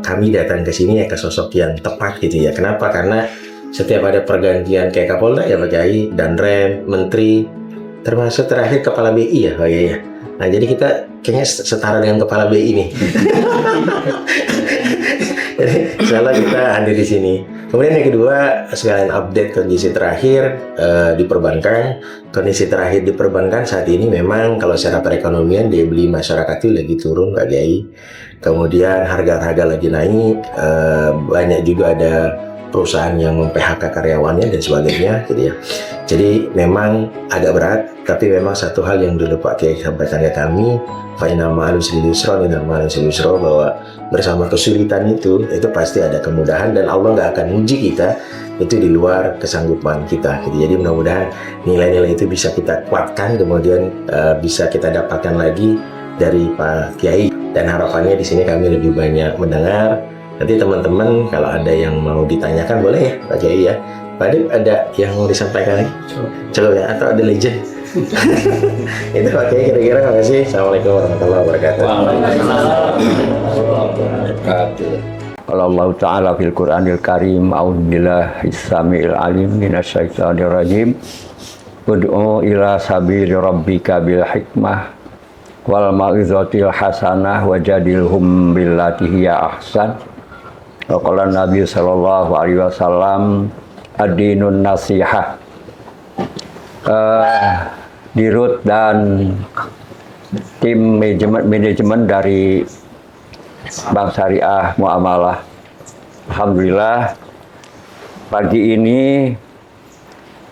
kami datang ke sini ya ke sosok yang tepat gitu ya. Kenapa? Karena setiap ada pergantian kayak Kapolda ya Pak Kiai, Danrem, Menteri, termasuk terakhir Kepala BI ya Pak Kiai ya. Nah jadi kita kayaknya setara dengan Kepala BI nih. Jadi insyaallah kita hadir di sini. Kemudian yang kedua, sekalian update kondisi terakhir di perbankan. Kondisi terakhir di perbankan saat ini memang kalau secara perekonomian daya beli masyarakat itu lagi turun Pak Kiai. Kemudian harga-harga lagi naik, banyak juga ada perusahaan yang mem-PHK karyawannya dan sebagainya gitu ya. Jadi memang agak berat, tapi memang satu hal yang dulu Pak Kiai sampaikan ke kami, fa inna ma'al usri yusra, inna ma'al usri yusra, bahwa bersama kesulitan itu pasti ada kemudahan dan Allah nggak akan uji kita itu di luar kesanggupan kita gitu. Jadi mudah-mudahan nilai-nilai itu bisa kita kuatkan, kemudian bisa kita dapatkan lagi dari Pak Kiai, dan harapannya di sini kami lebih banyak mendengar. Nanti teman-teman kalau ada yang mau ditanyakan boleh ya Pak Kiai ya. Pak Adib ada yang mau disampaikan lagi? Coba ya, atau ada legend? Itu Pak Kiai kira-kira. Terima kasih. Assalamualaikum warahmatullahi wabarakatuh. Qala Allah Ta'ala fil Qur'anil Karim, a'udzubillahi samiil alim minasyaitonir rajim. Ud'u ila sabili rabbika bil hikmah wal mau'izatil hasanah wajadilhum billati hiya ahsan. Wa qala Nabi sallallahu alaihi wasallam ad-dinun nasihah. Dirut dan tim manajemen dari Bank Syariah Muamalah, alhamdulillah pagi ini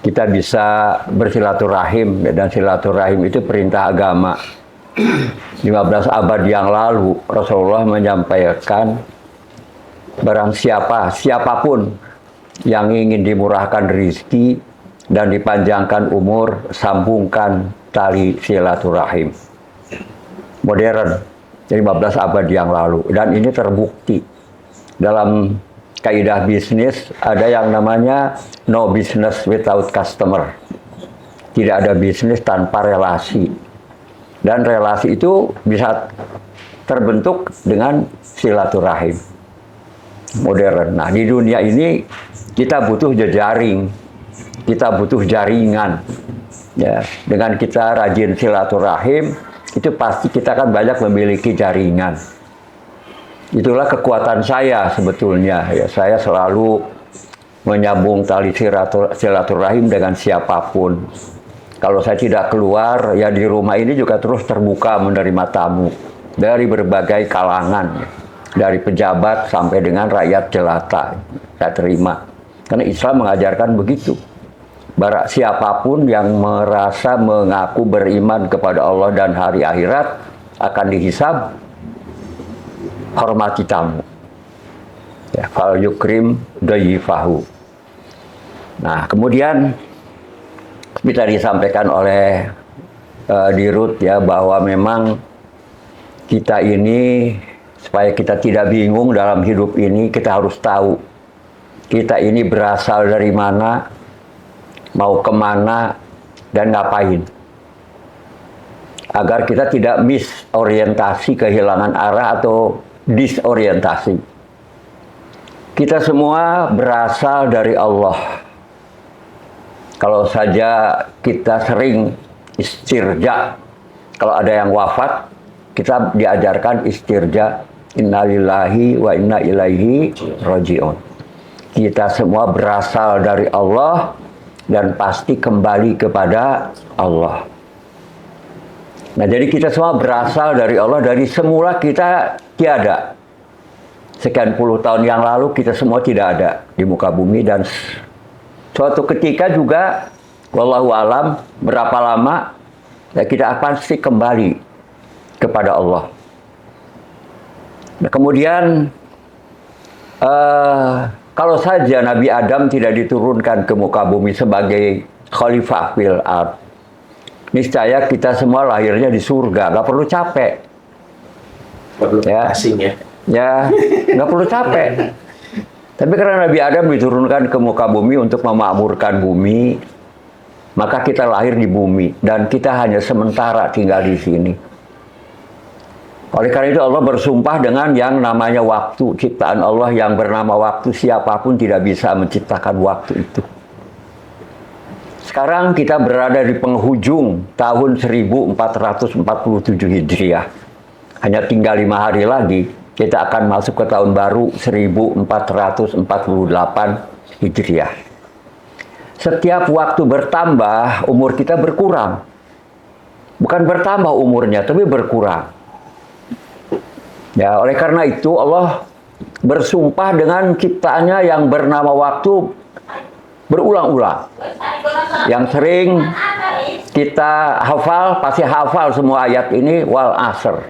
kita bisa bersilaturahim, dan silaturahim itu perintah agama. 15 abad yang lalu Rasulullah menyampaikan, barang siapapun yang ingin dimurahkan rezeki dan dipanjangkan umur, sambungkan tali silaturahim. Modern, 15 abad yang lalu, dan ini terbukti. Dalam kaidah bisnis ada yang namanya no business without customer. Tidak ada bisnis tanpa relasi, dan relasi itu bisa terbentuk dengan silaturahim. Modern. Nah, di dunia ini kita butuh jejaring, kita butuh jaringan. Ya, dengan kita rajin silaturahim, itu pasti kita akan banyak memiliki jaringan. Itulah kekuatan saya sebetulnya. Ya, saya selalu menyambung tali silaturahim dengan siapapun. Kalau saya tidak keluar, ya di rumah ini juga terus terbuka menerima tamu dari berbagai kalangan, dari pejabat sampai dengan rakyat jelata. Saya terima, karena Islam mengajarkan begitu. Barang siapapun yang merasa mengaku beriman kepada Allah dan hari akhirat akan dihisab, hormati tamu. Ya, fal yukrim dayyifahu. Nah, kemudian kita disampaikan oleh Dirut ya, bahwa memang kita ini, supaya kita tidak bingung dalam hidup ini, kita harus tahu kita ini berasal dari mana, mau kemana, dan ngapain, agar kita tidak misorientasi, kehilangan arah atau disorientasi. Kita semua berasal dari Allah. Kalau saja kita sering istirja, kalau ada yang wafat, kita diajarkan istirja, innalillahi wa inna ilaihi raji'un. Kita semua berasal dari Allah dan pasti kembali kepada Allah. Nah, jadi kita semua berasal dari Allah. Dari semula kita tiada. Sekian puluh tahun yang lalu kita semua tidak ada di muka bumi, dan suatu ketika juga, wallahu alam, berapa lama ya kita pasti kembali kepada Allah. Nah, kemudian kalau saja Nabi Adam tidak diturunkan ke muka bumi sebagai khalifah fil ard, niscaya kita semua lahirnya di surga, nggak perlu capek. Ya, asing ya. Ya, nggak perlu capek. Tapi karena Nabi Adam diturunkan ke muka bumi untuk memakmurkan bumi, maka kita lahir di bumi dan kita hanya sementara tinggal di sini. Oleh karena itu Allah bersumpah dengan yang namanya waktu, ciptaan Allah yang bernama waktu. Siapapun tidak bisa menciptakan waktu itu. Sekarang kita berada di penghujung tahun 1447 Hijriah. Hanya tinggal 5 hari lagi, kita akan masuk ke tahun baru 1448 Hijriah. Setiap waktu bertambah, umur kita berkurang. Bukan bertambah umurnya, tapi berkurang. Ya, oleh karena itu Allah bersumpah dengan ciptaannya yang bernama waktu berulang-ulang. Yang sering kita hafal, pasti hafal semua ayat ini, wal asr.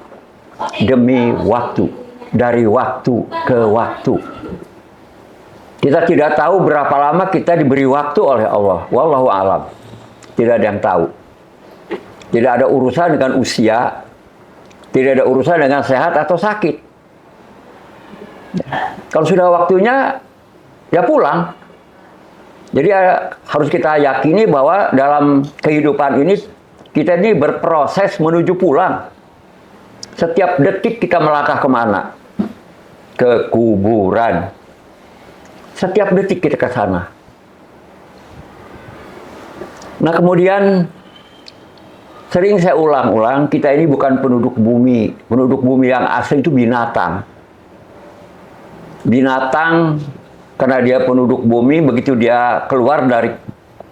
Demi waktu, dari waktu ke waktu. Kita tidak tahu berapa lama kita diberi waktu oleh Allah. Wallahu alam. Tidak ada yang tahu. Tidak ada urusan dengan usia. Tidak ada urusan dengan sehat atau sakit. Kalau sudah waktunya, ya pulang. Jadi harus kita yakini bahwa dalam kehidupan ini, kita ini berproses menuju pulang. Setiap detik kita melangkah kemana? Ke kuburan. Setiap detik kita ke sana. Nah kemudian, sering saya ulang-ulang, kita ini bukan penduduk bumi. Penduduk bumi yang asli itu binatang. Binatang, karena dia penduduk bumi, begitu dia keluar dari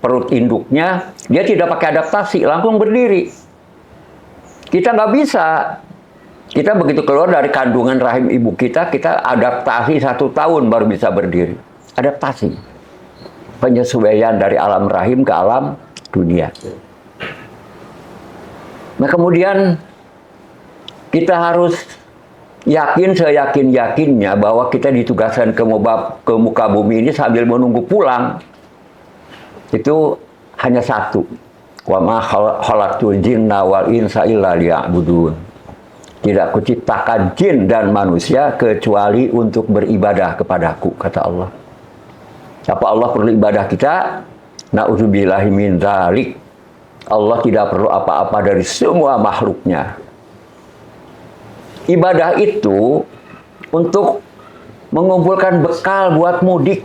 perut induknya, dia tidak pakai adaptasi, langsung berdiri. Kita nggak bisa. Kita begitu keluar dari kandungan rahim ibu kita, kita adaptasi 1 tahun baru bisa berdiri. Adaptasi. Penyesuaian dari alam rahim ke alam dunia. Nah kemudian kita harus yakin seyakin-yakinnya bahwa kita ditugaskan ke muka bumi ini sambil menunggu pulang. Itu hanya satu. Wa ma khalaqtul jinna wal insa illa liya'budun. Tidak kuciptakan jin dan manusia kecuali untuk beribadah kepadaku, kata Allah. Apa Allah perlu ibadah kita? Na'udzubillahi min dzalik. Allah tidak perlu apa-apa dari semua makhluknya. Ibadah itu untuk mengumpulkan bekal buat mudik.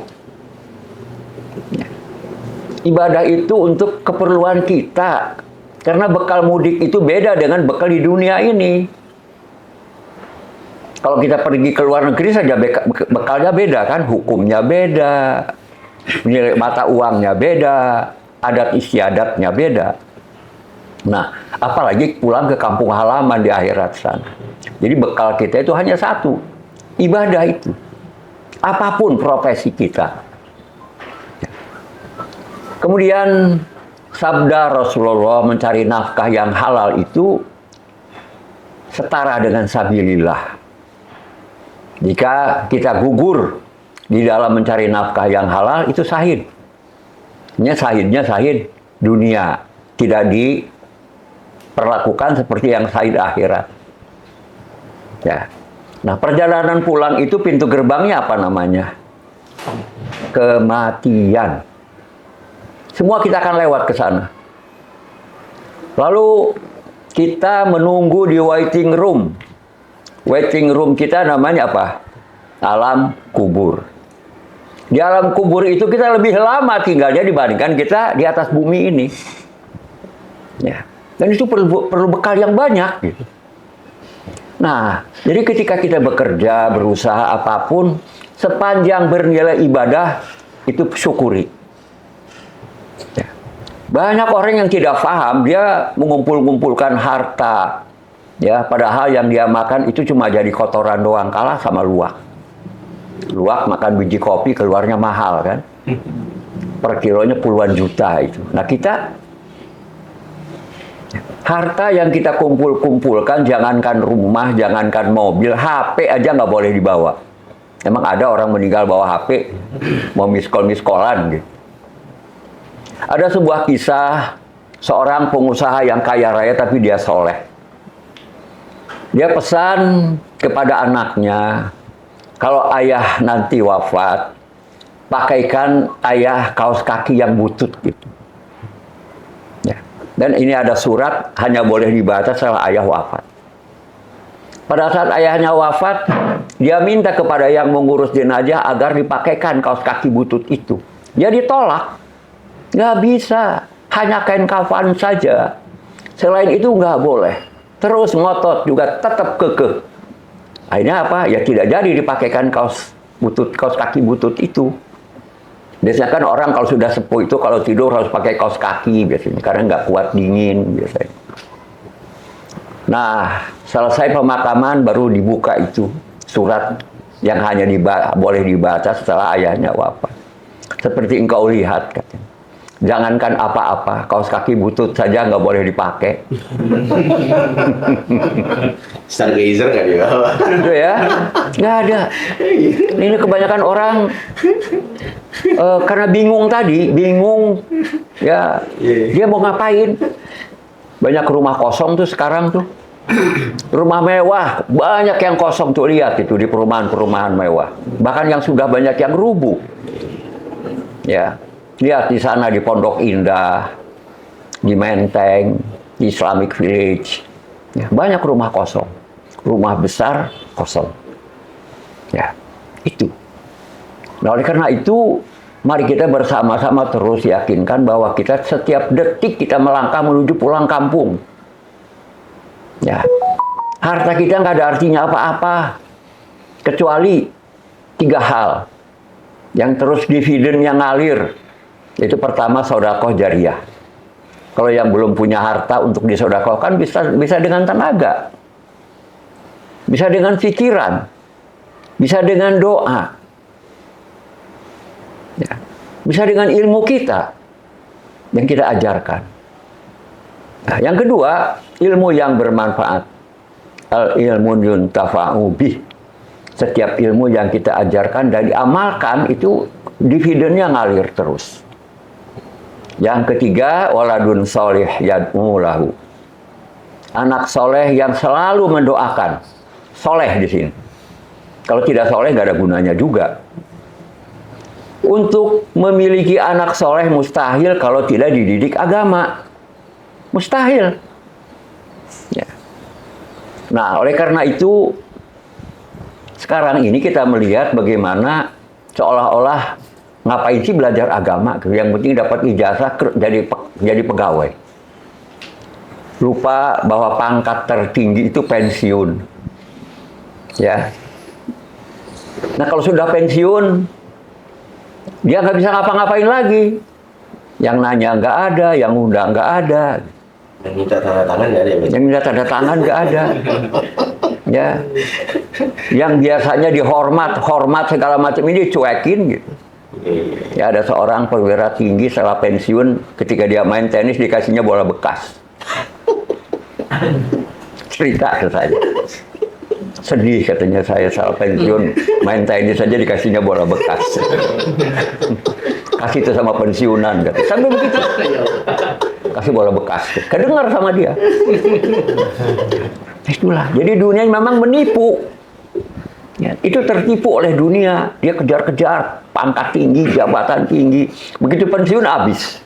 Ibadah itu untuk keperluan kita. Karena bekal mudik itu beda dengan bekal di dunia ini. Kalau kita pergi ke luar negeri saja bekalnya beda kan, hukumnya beda, nilai mata uangnya beda, adat istiadatnya beda. Nah, apalagi pulang ke kampung halaman di akhirat sana. Jadi bekal kita itu hanya satu, ibadah itu. Apapun profesi kita. Kemudian sabda Rasulullah mencari nafkah yang halal itu setara dengan sabilillah. Jika kita gugur di dalam mencari nafkah yang halal, itu syahid. Syahidnya syahid dunia. Tidak diperlakukan seperti yang syahid akhirat. Ya. Nah, perjalanan pulang itu pintu gerbangnya apa namanya? Kematian. Semua kita akan lewat ke sana. Lalu kita menunggu di waiting room. Waiting room kita namanya apa? Alam kubur. Di alam kubur itu kita lebih lama tinggalnya dibandingkan kita di atas bumi ini. Ya. Dan itu perlu bekal yang banyak. Gitu. Nah, jadi ketika kita bekerja, berusaha apapun, sepanjang bernilai ibadah, itu syukuri. Ya. Banyak orang yang tidak paham, dia mengumpul-ngumpulkan harta. Ya, padahal yang dia makan itu cuma jadi kotoran doang, kalah sama luwak. Luwak makan biji kopi keluarnya mahal kan. Per kilonya puluhan juta itu. Nah kita, harta yang kita kumpulkan, jangankan rumah, jangankan mobil, HP aja nggak boleh dibawa. Emang ada orang meninggal bawa HP, mau miskol-miskolan gitu. Ada sebuah kisah, seorang pengusaha yang kaya raya tapi dia soleh. Dia pesan kepada anaknya, kalau ayah nanti wafat, pakaikan ayah kaos kaki yang butut gitu. Ya. Dan ini ada surat, hanya boleh dibaca setelah ayah wafat. Pada saat ayahnya wafat, dia minta kepada yang mengurus jenazah agar dipakaikan kaos kaki butut itu. Dia ditolak. Nggak bisa, hanya kain kafan saja. Selain itu nggak boleh. Terus ngotot juga tetap kekeh. Akhirnya apa? Ya tidak jadi dipakaikan kaos kaki butut itu. Biasanya kan orang kalau sudah sepuh itu kalau tidur harus pakai kaos kaki biasanya karena nggak kuat dingin biasanya. Nah, selesai pemakaman baru dibuka itu surat yang hanya boleh dibaca setelah ayahnya wafat. Seperti engkau lihat, katanya. Jangankan apa-apa, kaos kaki butut saja nggak boleh dipakai. Stargazer nggak dibawa. Itu ya, nggak ada. Ini kebanyakan orang karena bingung, ya, dia mau ngapain? Banyak rumah kosong tuh sekarang tuh. Rumah mewah, banyak yang kosong tuh, lihat itu di perumahan-perumahan mewah. Bahkan yang sudah banyak yang rubuh. Ya, lihat di sana di Pondok Indah, di Menteng, di Islamic Village. Ya, banyak rumah kosong. Rumah besar kosong. Ya, itu. Nah, oleh karena itu, mari kita bersama-sama terus yakinkan bahwa kita setiap detik kita melangkah menuju pulang kampung. Ya, harta kita nggak ada artinya apa-apa, kecuali 3 hal yang terus dividen yang ngalir. Itu pertama, sedekah jariah. Kalau yang belum punya harta untuk disedekahkan bisa dengan tenaga, bisa dengan pikiran, bisa dengan doa, ya, bisa dengan ilmu kita yang kita ajarkan. Nah, yang kedua, ilmu yang bermanfaat. Al-ilmu yuntafa'u bih. Setiap ilmu yang kita ajarkan dan diamalkan itu dividennya ngalir terus. Yang ketiga, waladun soleh yad'u lahu. Anak soleh yang selalu mendoakan. Soleh di sini. Kalau tidak soleh nggak ada gunanya juga. Untuk memiliki anak soleh mustahil kalau tidak dididik agama. Mustahil. Ya. Nah, oleh karena itu, sekarang ini kita melihat bagaimana seolah-olah ngapain sih belajar agama? Yang penting dapat ijazah jadi pegawai. Lupa bahwa pangkat tertinggi itu pensiun. Ya. Nah, kalau sudah pensiun, dia nggak bisa ngapa-ngapain lagi. Yang nanya nggak ada, yang undang nggak ada. Yang minta tanda tangan nggak ada. Yang minta tanda tangan nggak ada. Ya. Yang biasanya hormat segala macam ini cuekin gitu. Ya, ada seorang perwira tinggi setelah pensiun, ketika dia main tenis dikasihnya bola bekas. Cerita ke saya. Sedih katanya, saya setelah pensiun main tenis saja dikasihnya bola bekas. Kasih itu sama pensiunan, katanya. Sampai begitu. Kasih bola bekas. Kedengar sama dia. Itulah. Jadi dunia memang menipu. Ya, itu tertipu oleh dunia. Dia kejar-kejar pangkat tinggi, jabatan tinggi. Begitu pensiun habis.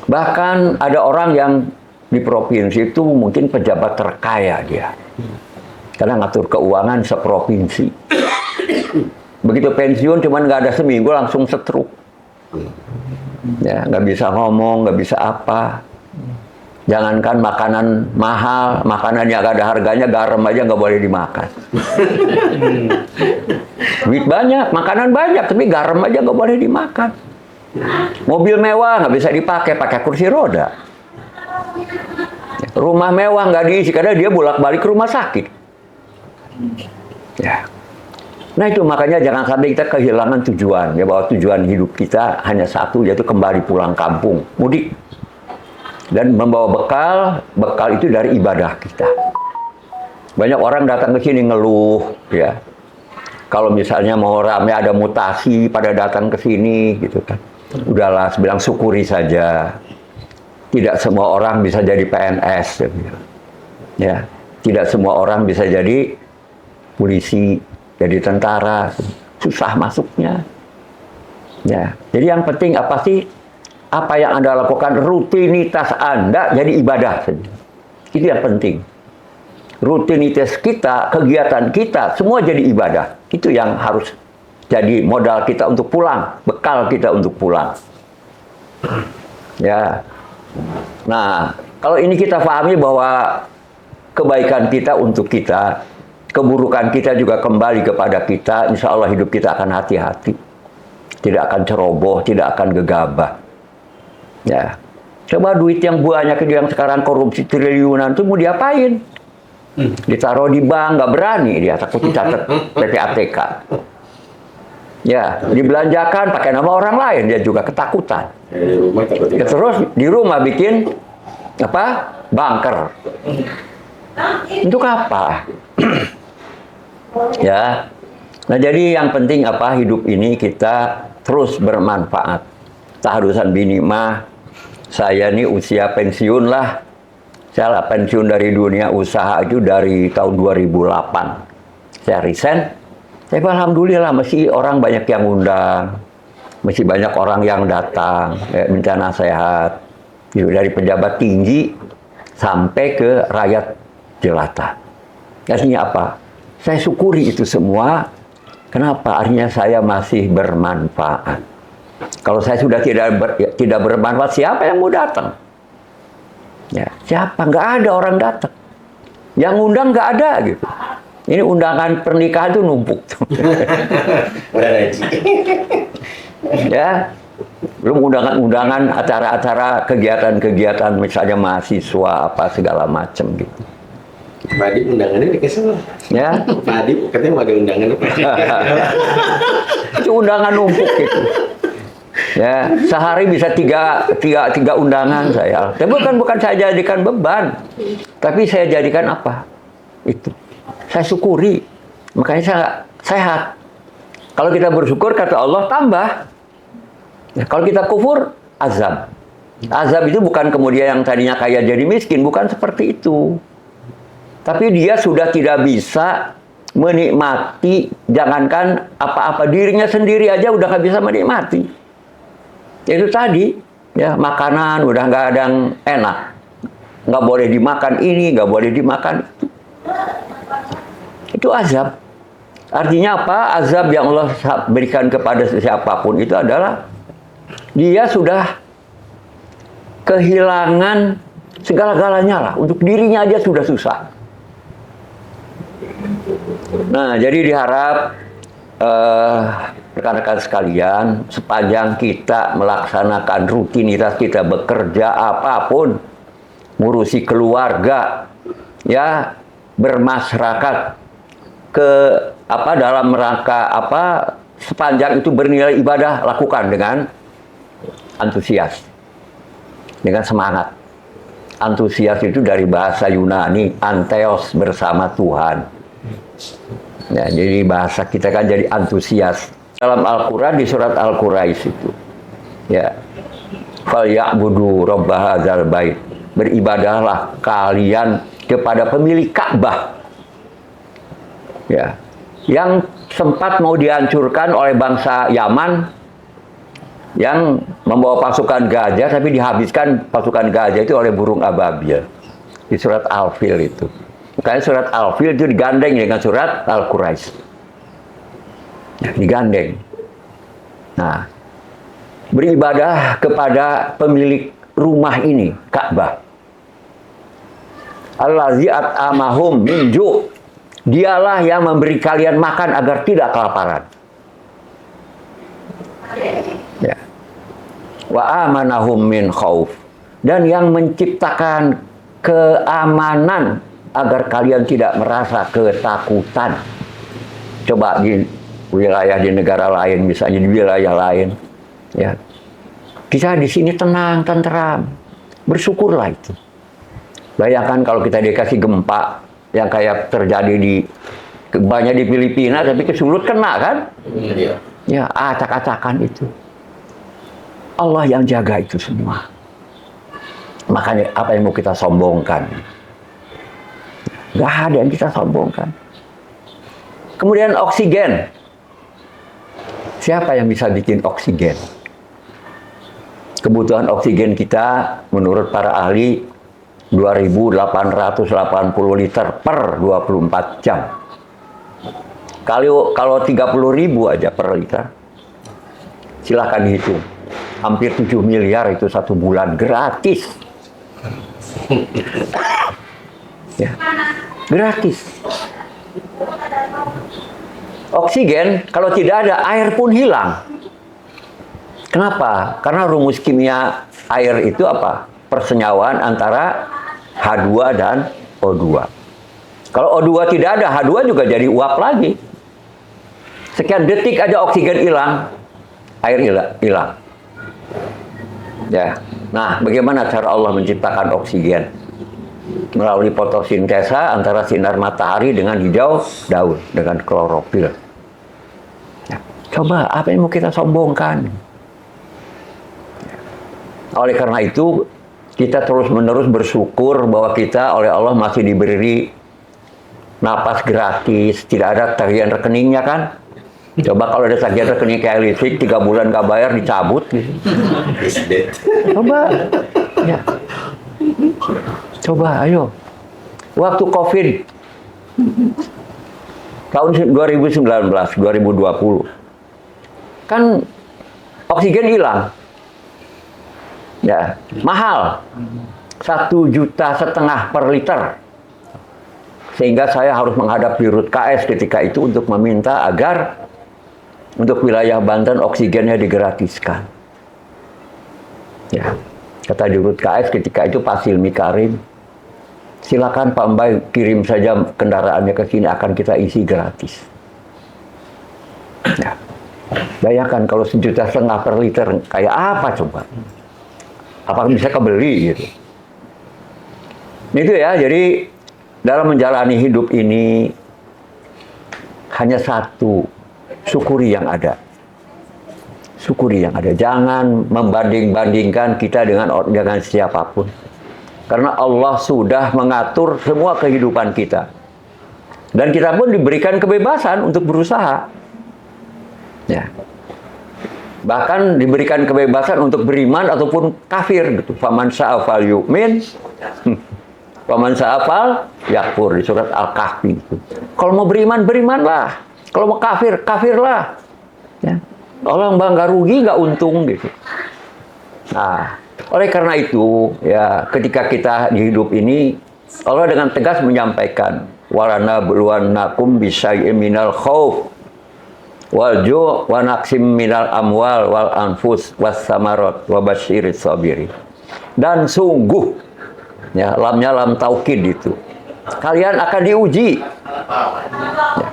Bahkan ada orang yang di provinsi itu mungkin pejabat terkaya dia. Karena ngatur keuangan seprovinsi. Begitu pensiun cuman nggak ada seminggu langsung stroke. Ya, nggak bisa ngomong, nggak bisa apa. Jangankan makanan mahal, makanan yang nggak ada harganya, garam aja nggak boleh dimakan. Duit banyak, makanan banyak, tapi garam aja nggak boleh dimakan. Mobil mewah nggak bisa dipakai, pakai kursi roda. Rumah mewah nggak diisi karena dia bolak-balik ke rumah sakit. Ya. Nah itu makanya jangan sampai kita kehilangan tujuan, ya, bahwa tujuan hidup kita hanya satu, yaitu kembali pulang kampung, mudik. Dan membawa bekal itu dari ibadah kita. Banyak orang datang ke sini ngeluh, ya. Kalau misalnya mau rame ada mutasi pada datang ke sini gitu kan. Udahlah, bilang syukuri saja. Tidak semua orang bisa jadi PNS, ya. Tidak semua orang bisa jadi polisi, jadi tentara, susah masuknya. Ya, jadi yang penting apa sih? Apa yang Anda lakukan, rutinitas Anda jadi ibadah. Itu yang penting. rutinitas kita, kegiatan kita, semua jadi ibadah. Itu yang harus jadi modal kita untuk pulang, bekal kita untuk pulang. Ya. Nah, kalau ini kita pahami bahwa kebaikan kita untuk kita, keburukan kita juga kembali kepada kita, insya Allah hidup kita akan hati-hati. Tidak akan ceroboh, tidak akan gegabah. Ya. Coba duit yang banyak itu yang sekarang korupsi triliunan itu mau diapain? Ditaruh di bank, nggak berani dia, takut dicatat PPATK. Ya, dibelanjakan pakai nama orang lain, dia juga ketakutan. Di rumah takut Ya, terus di rumah bikin apa? Bunker. Untuk apa? Ya. Nah, jadi yang penting apa? Hidup ini kita terus bermanfaat. Tahadusan bini mah, saya ini usia pensiun lah. Saya lah pensiun dari dunia usaha itu dari tahun 2008. Saya resign. Tapi alhamdulillah masih orang banyak yang undang. Masih banyak orang yang datang minta nasihat. Dari pejabat tinggi sampai ke rakyat jelata. Artinya apa? Saya syukuri itu semua. Kenapa? Artinya saya masih bermanfaat. Kalau saya sudah tidak bermanfaat, siapa yang mau datang? Ya, siapa? Nggak ada orang datang. Yang undang nggak ada gitu. Ini undangan pernikahan itu numpuk. Ya, belum undangan-undangan acara-acara kegiatan-kegiatan misalnya mahasiswa apa segala macam gitu. Pak Adib undangannya dikasih. Ya, Pak Adib katanya mau ada undangan. itu undangan numpuk gitu. Ya, sehari bisa tiga undangan saya. Tapi bukan saya jadikan beban, tapi saya jadikan apa? Itu. Saya syukuri, makanya saya sehat. Kalau kita bersyukur, kata Allah, tambah. Ya, kalau kita kufur, azab. Azab itu bukan kemudian yang tadinya kaya jadi miskin, bukan seperti itu. Tapi dia sudah tidak bisa menikmati, jangankan apa-apa, dirinya sendiri aja udah nggak bisa menikmati. Itu tadi, ya makanan udah nggak ada yang enak. Nggak boleh dimakan ini, nggak boleh dimakan itu. Itu azab. Artinya apa? Azab yang Allah berikan kepada siapapun itu adalah dia sudah kehilangan segala-galanya lah. Untuk dirinya aja sudah susah. Nah, jadi diharap rekan-rekan sekalian, sepanjang kita melaksanakan rutinitas kita bekerja apapun, ngurusi keluarga, ya bermasyarakat, dalam rangka apa, sepanjang itu bernilai ibadah, lakukan dengan antusias, dengan semangat. Antusias itu dari bahasa Yunani antheos, bersama Tuhan. Ya, jadi bahasa kita kan jadi antusias. Dalam Al-Quran di surat Al-Quraisy itu, ya, falyabudu rabb hadzal bait, beribadahlah kalian kepada pemilik Ka'bah. Ya, yang sempat mau dihancurkan oleh bangsa Yaman yang membawa pasukan gajah, tapi dihabiskan pasukan gajah itu oleh burung ababil di surat Al-Fil itu. Makanya surat Al-Fil itu digandeng dengan surat Al-Quraisy. Ya, digandeng. Nah, beribadah kepada pemilik rumah ini, Ka'bah. Allazi at'amahum min ju'. Dialah yang memberi kalian makan agar tidak kelaparan. Ya. Wa amanahum min khauf. Dan yang menciptakan keamanan agar kalian tidak merasa ketakutan. Coba di wilayah di negara lain, misalnya di wilayah lain, ya, kita di sini tenang, tenteram, bersyukurlah itu. Bayangkan kalau kita dikasih gempa yang kayak terjadi di banyak di Filipina, tapi ke Sulut kena kan? Iya. Ya, acak-acakan itu. Allah yang jaga itu semua. Makanya apa yang mau kita sombongkan? Gak ada yang kita sombongkan. Kemudian oksigen. Siapa yang bisa bikin oksigen? Kebutuhan oksigen kita menurut para ahli 2.880 liter per 24 jam. Kalau 30.000 aja per liter, silahkan hitung. Hampir 7 miliar itu satu bulan gratis. Ya, gratis. Oksigen kalau tidak ada, air pun hilang. Kenapa? Karena rumus kimia air itu apa? Persenyawaan antara H2 dan O2. Kalau O2 tidak ada, H2 juga jadi uap lagi. Sekian detik aja oksigen hilang, air hilang. Ya. Nah, bagaimana cara Allah menciptakan oksigen? Melalui fotosintesa antara sinar matahari dengan hijau daun, dengan klorofil. Ya. Coba, apa yang mau kita sombongkan? Oleh karena itu, kita terus-menerus bersyukur bahwa kita oleh Allah masih diberi napas gratis, tidak ada tagihan rekeningnya kan? Coba kalau ada tagihan rekening kayak listrik 3 bulan nggak bayar dicabut gitu. Coba, ya. Coba, ayo. Waktu COVID tahun 2019, 2020, kan oksigen hilang, ya mahal, 1,5 juta per liter. Sehingga saya harus menghadap Dirut KS ketika itu untuk meminta agar untuk wilayah Banten oksigennya digratiskan. Ya, kata Dirut KS ketika itu Pak Silmi Karim, silakan Pak Mbay kirim saja kendaraannya ke sini, akan kita isi gratis. Ya. Bayangkan kalau 1,5 juta per liter, kayak apa coba? Apakah bisa kebeli gitu? Itu ya, jadi dalam menjalani hidup ini hanya satu, syukuri yang ada. Syukuri yang ada. Jangan membanding-bandingkan kita dengan siapapun. Karena Allah sudah mengatur semua kehidupan kita. Dan kita pun diberikan kebebasan untuk berusaha. Ya. Bahkan diberikan kebebasan untuk beriman ataupun kafir gitu. Faman syaa'a falyu'min. Faman syaa'a falyakfur di surat Al-Kahfi gitu. Kalau mau beriman, berimanlah. Kalau mau kafir, kafirlah. Ya. Allah nggak rugi, nggak untung gitu. Nah, oleh karena itu, ya ketika kita di hidup ini, Allah dengan tegas menyampaikan, walana buluwannakum bisyai'im minal khauf wal ju' wa naqsim minal amwal wal anfus was samarat wa basyiris sabirin. Dan sungguh, ya lamnya lam taukid itu, kalian akan diuji ya,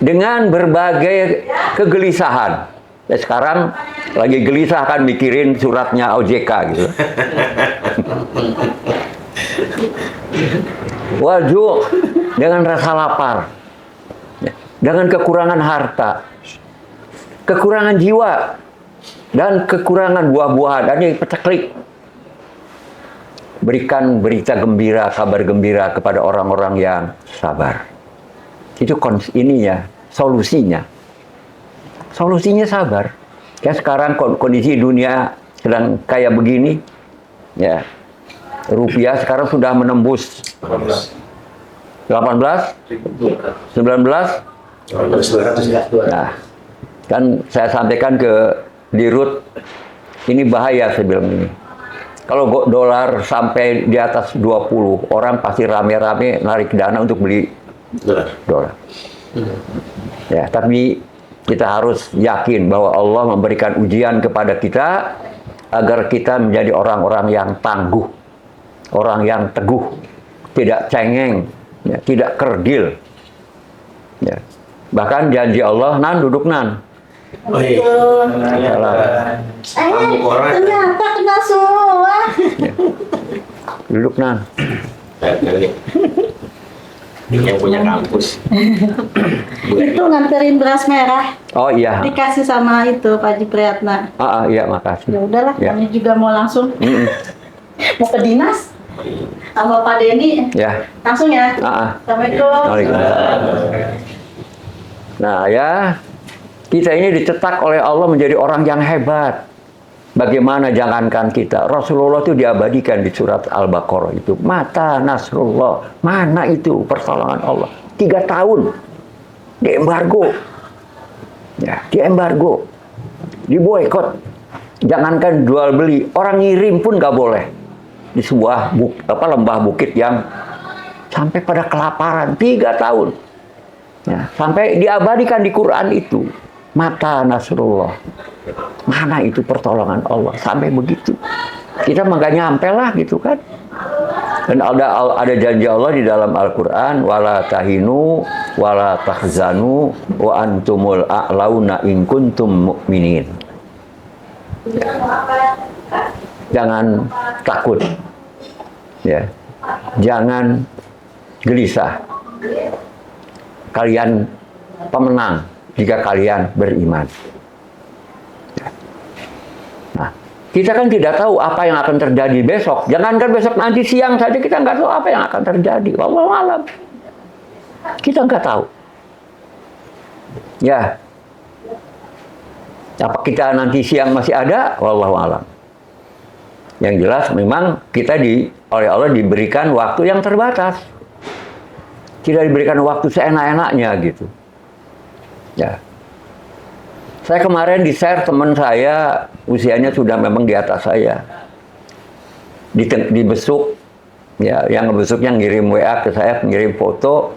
dengan berbagai kegelisahan. Ya, sekarang lagi gelisah kan mikirin suratnya OJK gitu. Waju dengan rasa lapar, dengan kekurangan harta, kekurangan jiwa, dan kekurangan buah-buahan. Dan yang peceklik. Berikan berita gembira, kabar gembira kepada orang-orang yang sabar. Itu ininya, solusinya. Solusinya sabar. Ya sekarang kondisi dunia sedang kayak begini, ya rupiah sekarang sudah menembus 18, 19. Nah, kan saya sampaikan ke Dirut, ini bahaya saya bilang ini. Kalau dolar sampai di atas 20, orang pasti rame-rame narik dana untuk beli dolar. Ya, tapi kita harus yakin bahwa Allah memberikan ujian kepada kita agar kita menjadi orang-orang yang tangguh, orang yang teguh, tidak cengeng, ya, tidak kerdil. Ya. Bahkan janji Allah, nan duduk nan. Ternyata kena semua. Ya. Duduk nan. Yang punya kampus. Itu nganterin beras merah. Oh iya. Dikasih sama itu Pak Jipriyatna. Iya, makasih. Ya udahlah, Ya. kami juga mau langsung mau ke dinas sama Pak Denny. Ya. Langsung ya. Assalamualaikum. Waalaikumsalam. Nah ya, kita ini dicetak oleh Allah menjadi orang yang hebat. Bagaimana jangankan kita, Rasulullah itu diabadikan di surat Al-Baqarah itu. Mata Nasrullah, mana itu pertolongan Allah? 3 tahun diembargo, ya, diembargo, diboikot. Jangankan jual beli, orang ngirim pun nggak boleh di sebuah lembah bukit yang sampai pada kelaparan 3 tahun. Ya, sampai diabadikan di Quran itu. Mata Nasrullah, mana itu pertolongan Allah, sampai begitu. Kita mah nggak nyampe lah gitu kan. Dan ada janji Allah di dalam Al-Quran, wala tahinu wala tahzanu wa antumul a'launa in kuntum mu'minin. Jangan takut, ya, jangan gelisah. Kalian pemenang jika kalian beriman. Nah, kita kan tidak tahu apa yang akan terjadi besok. Jangankan besok, nanti siang saja kita nggak tahu apa yang akan terjadi. Wallahu alam. Kita nggak tahu. Ya. Apa kita nanti siang masih ada? Wallahu alam. Yang jelas memang kita oleh Allah diberikan waktu yang terbatas. Tidak diberikan waktu seenak-enaknya gitu. Ya. Saya kemarin di-share teman saya, usianya sudah memang di atas saya. Dibesuk, ya, yang ngebesuknya ngirim WA ke saya, ngirim foto,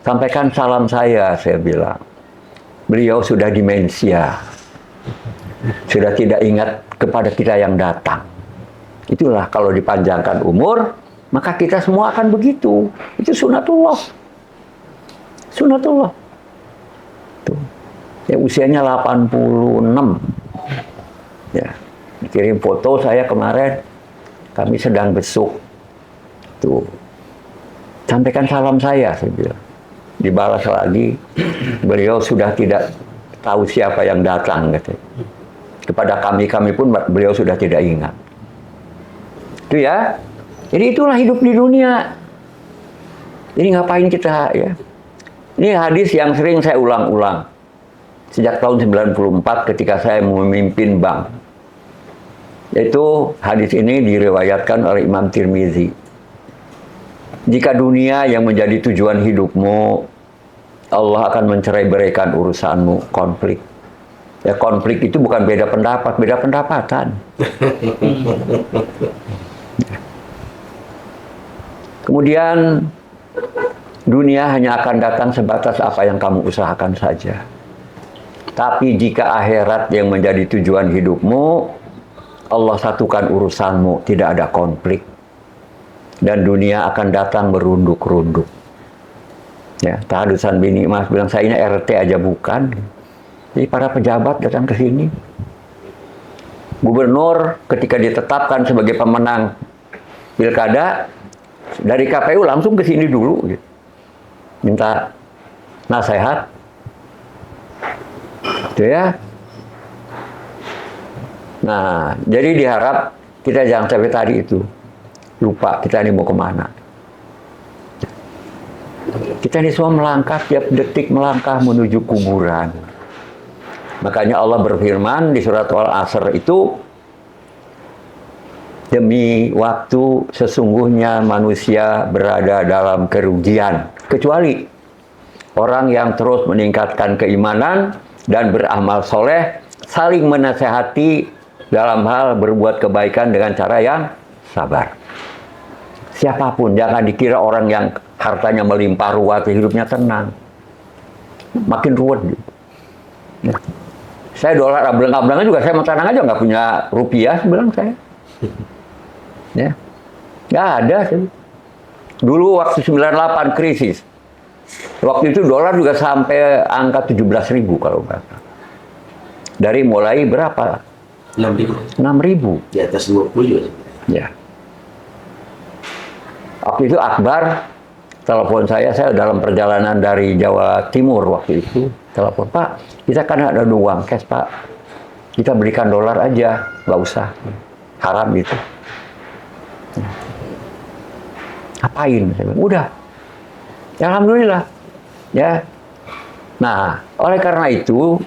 sampaikan salam saya bilang. Beliau sudah demensia. Sudah tidak ingat kepada kita yang datang. Itulah kalau dipanjangkan umur, maka kita semua akan begitu. Itu sunatullah. Sunatullah. Tuh. Ya, usianya 86. Ya, dikirim foto saya kemarin, kami sedang besuk. Tuh. Sampaikan salam saya bilang. Dibalas lagi, beliau sudah tidak tahu siapa yang datang gitu. Kepada kami pun beliau sudah tidak ingat. Itu ya. Jadi itulah hidup di dunia. Ini ngapain kita ya? Ini hadis yang sering saya ulang-ulang. Sejak tahun 94 ketika saya memimpin bank. Yaitu hadis ini diriwayatkan oleh Imam Tirmizi. Jika dunia yang menjadi tujuan hidupmu, Allah akan mencerai-beraikan urusanmu, konflik. Ya, konflik itu bukan beda pendapat, beda pendapatan. Kemudian dunia hanya akan datang sebatas apa yang kamu usahakan saja. Tapi jika akhirat yang menjadi tujuan hidupmu, Allah satukan urusanmu, tidak ada konflik. Dan dunia akan datang merunduk-runduk. Ya, Tahadusan bin Imas bilang, saya ini RT aja bukan. Jadi para pejabat datang ke sini. Gubernur ketika ditetapkan sebagai pemenang pilkada, dari KPU langsung ke sini dulu. Gitu. Minta nasihat. Itu ya. Nah, jadi diharap kita jangan sampai tadi itu. Lupa kita ini mau kemana. Kita ini semua melangkah, tiap detik melangkah menuju kuburan. Makanya Allah berfirman di surat Al-Asr itu, demi waktu sesungguhnya manusia berada dalam kerugian. Kecuali orang yang terus meningkatkan keimanan dan beramal soleh, saling menasehati dalam hal berbuat kebaikan dengan cara yang sabar. Siapapun, jangan dikira orang yang hartanya melimpah ruah, hidupnya tenang. Makin ruwet. Ya. Saya dolar ablang-ablangan juga, saya mau tenang aja, nggak punya rupiah, bilang saya. Ya, nggak ada sih. Dulu waktu 98 krisis, waktu itu dolar juga sampai angka 17.000 kalau nggak salah. Dari mulai berapa? 6.000. 6.000. Di atas 20 juga. Ya. Waktu itu Akbar telepon saya dalam perjalanan dari Jawa Timur waktu itu. Telepon, Pak, kita kan ada uang cash, Pak. Kita berikan dolar aja, nggak usah. Haram gitu. Apain? Saya bilang, udah. Ya, alhamdulillah. Ya. Nah, oleh karena itu,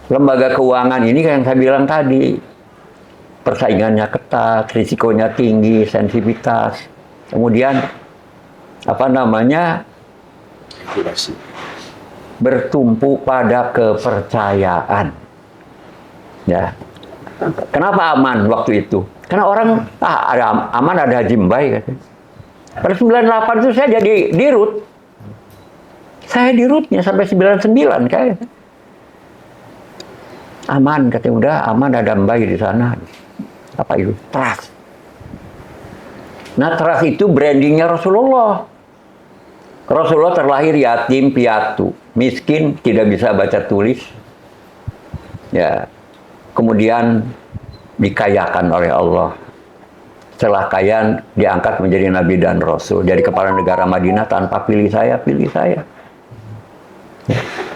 lembaga keuangan ini yang saya bilang tadi, persaingannya ketat, risikonya tinggi, sensitivitas. Kemudian bertumpu pada kepercayaan. Ya. Kenapa aman waktu itu? Karena orang ada aman, ada Haji Mbai katanya. Pada 98 itu saya jadi dirut. Saya dirutnya sampai 99 kayak. Aman katanya, udah aman, ada Mbai di sana. Apa itu? Trust. Nah, trust itu brandingnya Rasulullah. Rasulullah terlahir yatim piatu, miskin, tidak bisa baca tulis. Ya. Kemudian dikayakan oleh Allah. Setelah kaya diangkat menjadi nabi dan rasul. Jadi kepala negara Madinah tanpa pilih saya.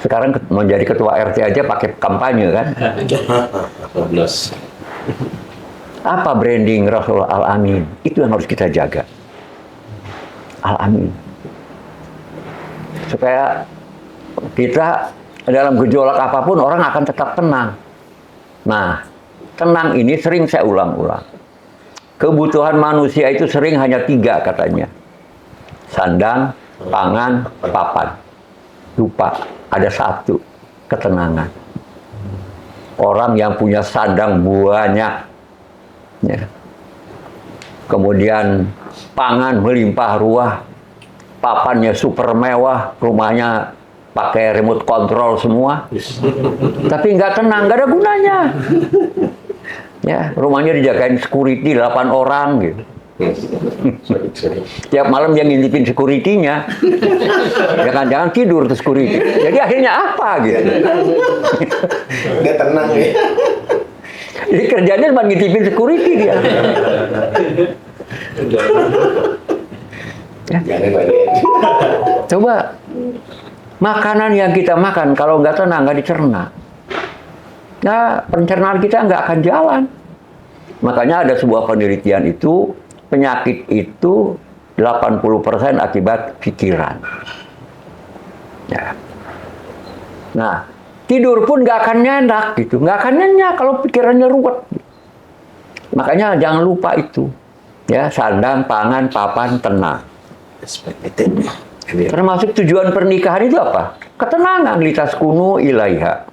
Sekarang menjadi ketua RT aja pakai kampanye kan? Apa branding Rasulullah Al-Amin? Itu yang harus kita jaga. Al-Amin. Supaya kita dalam gejolak apapun orang akan tetap tenang. Nah, tenang ini sering saya ulang-ulang. Kebutuhan manusia itu sering hanya 3 katanya. Sandang, pangan, papan. Lupa, ada 1, ketenangan. Orang yang punya sandang banyak. Ya. Kemudian pangan melimpah ruah. Papannya super mewah, rumahnya pakai remote control semua. Tapi nggak tenang, nggak ada gunanya. Ya, rumahnya dijagain security 8 orang gitu. Tiap malam dia ngintipin security-nya. Jangan-jangan tidur tuh security. Jadi akhirnya apa gitu? Dia tenang ya. Jadi kerjanya cuma ngintipin security dia. Ya. Coba makanan yang kita makan kalau nggak tenang, nggak dicerna, nah pencernaan kita nggak akan jalan. Makanya ada sebuah penelitian itu, penyakit itu 80% akibat pikiran. Ya. Nah, tidur pun nggak akan nyenyak gitu, nggak akan nyenyak kalau pikirannya ruwet. Makanya jangan lupa itu, ya, sandang, pangan, papan, tenang. Termasuk tujuan pernikahan itu apa? Ketenangan, litaskunu ilaiha.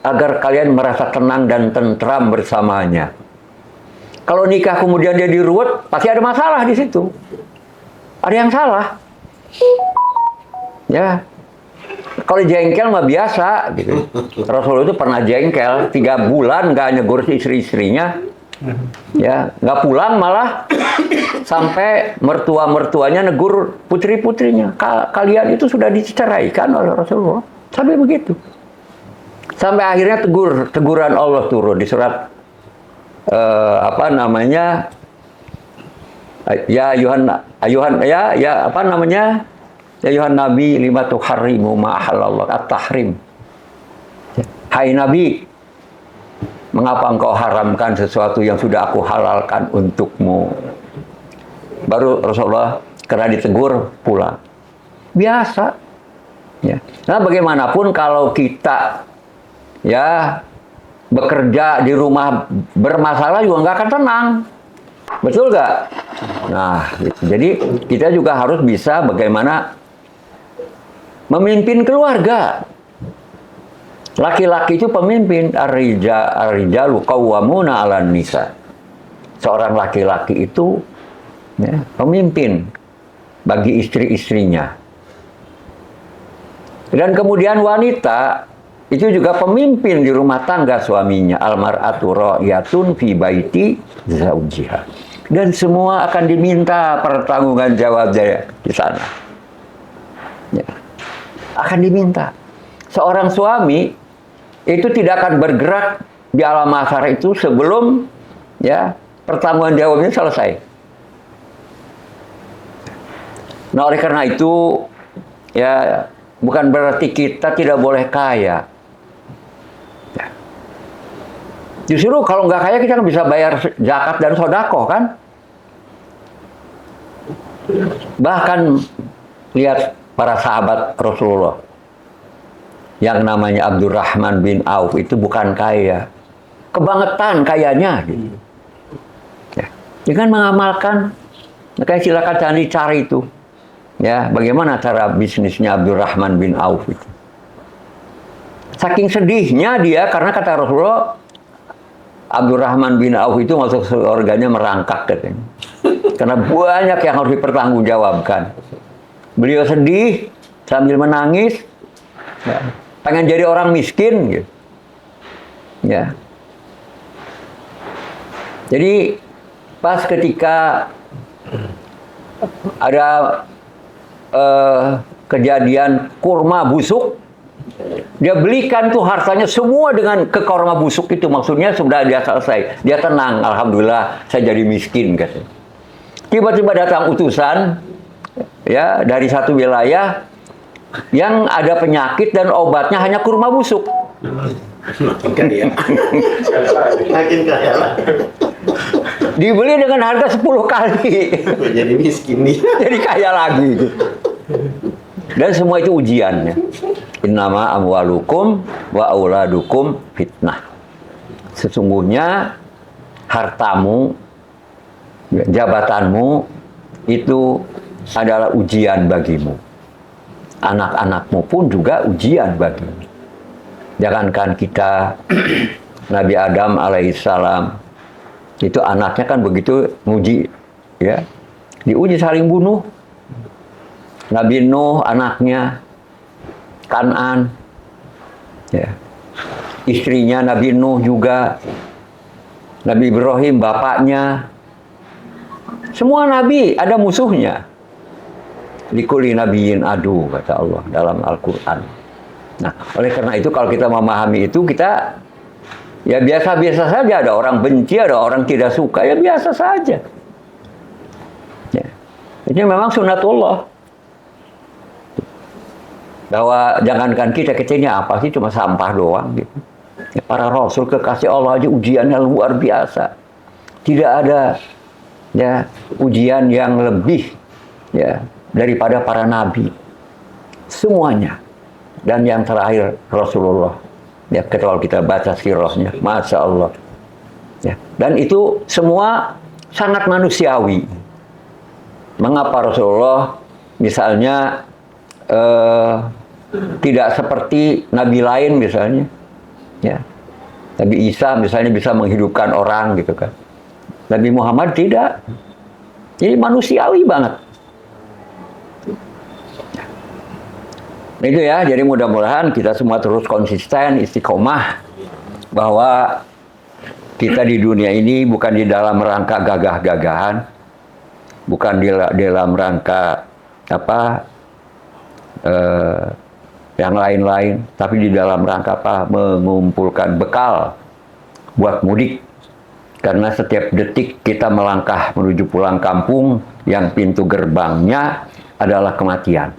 Agar kalian merasa tenang dan tentram bersamanya. Kalau nikah kemudian dia diruwet, pasti ada masalah di situ. Ada yang salah. Ya. Kalau jengkel mah biasa gitu. Rasulullah itu pernah jengkel 3 bulan nggak negur istri-istrinya. Ya, nggak pulang malah sampai mertua-mertuanya negur putri-putrinya. Kalian itu sudah diceraikan oleh Rasulullah. Sampai begitu. Sampai akhirnya teguran Allah turun di surat ya Yuhan Nabi lima tuharrimu ma'ahalallah at-tahrim. Hai Nabi, mengapa engkau haramkan sesuatu yang sudah aku halalkan untukmu? Baru Rasulullah karena ditegur pulang. Biasa. Ya. Nah, bagaimanapun kalau kita ya bekerja di rumah bermasalah juga nggak akan tenang. Betul nggak? Nah, gitu. Jadi kita juga harus bisa bagaimana memimpin keluarga. Laki-laki itu pemimpin, ar-rijalu qawwamuna 'alan nisa. Seorang laki-laki itu ya, pemimpin bagi istri-istrinya. Dan kemudian wanita itu juga pemimpin di rumah tangga suaminya. Al-mar'atu ra'iyatun fi baiti zaujiha. Dan semua akan diminta pertanggunggan jawabnya di sana. Ya. Akan diminta. Seorang suami itu tidak akan bergerak di alam mahsyar itu sebelum ya pertanggungan jawabnya selesai. Nah, oleh karena itu ya bukan berarti kita tidak boleh kaya. Ya. Justru kalau nggak kaya kita bisa bayar zakat dan sedekah kan? Bahkan lihat para sahabat Rasulullah. Yang namanya Abdurrahman bin Auf itu bukan kaya. Kebangetan kayanya. Gitu. dengan mengamalkan. Makanya silakan cari itu. Ya, bagaimana cara bisnisnya Abdurrahman bin Auf itu. Saking sedihnya dia karena kata Rasulullah, Abdurrahman bin Auf itu masuk surganya merangkak katanya. Karena banyak yang harus dipertanggungjawabkan. Beliau sedih sambil menangis, ya, pengen jadi orang miskin gitu. Ya. Jadi pas ketika ada kejadian kurma busuk, dia belikan tuh hartanya semua dengan ke kurma busuk itu. Maksudnya sudah dia selesai, dia tenang, alhamdulillah saya jadi miskin katanya. Tiba-tiba datang utusan ya dari satu wilayah yang ada penyakit dan obatnya hanya kurma busuk. Makin kaya. Makin kaya lah. Dibeli dengan harga 10 kali. Jadi miskin nih. Jadi kaya lagi. Dan semua itu ujiannya. Innama amwalukum wa auladukum fitnah. Sesungguhnya hartamu, jabatanmu itu adalah ujian bagimu. Anak-anakmu pun juga ujian bagimu. Jangankan kita, Nabi Adam alaihissalam, itu anaknya kan begitu nguji, ya, diuji saling bunuh. Nabi Nuh anaknya Kan'an, ya, istrinya Nabi Nuh juga, Nabi Ibrahim bapaknya, semua nabi ada musuhnya. Likulli nabiyyin adu, kata Allah dalam Al-Quran. Nah, oleh karena itu kalau kita memahami itu, kita ya biasa-biasa saja. Ada orang benci, ada orang tidak suka, ya biasa saja. Ya. Ini memang sunatullah. Bahwa jangankan kita ini apa sih, cuma sampah doang gitu. Ya, para rasul kekasih Allah aja ujiannya luar biasa. Tidak ada ya ujian yang lebih ya daripada para nabi. Semuanya. Dan yang terakhir Rasulullah. Ya, kalau kita baca sirahnya, Masya Allah. Ya, dan itu semua sangat manusiawi. Mengapa Rasulullah misalnya tidak seperti nabi lain misalnya, ya, Nabi Isa misalnya bisa menghidupkan orang gitu kan. Nabi Muhammad tidak. Jadi manusiawi banget. Nah, itu ya, jadi mudah-mudahan kita semua terus konsisten, istiqomah, bahwa kita di dunia ini bukan di dalam rangka gagah-gagahan, bukan di dalam rangka apa yang lain-lain, tapi di dalam rangka apa? Mengumpulkan bekal buat mudik. Karena setiap detik kita melangkah menuju pulang kampung, yang pintu gerbangnya adalah kematian.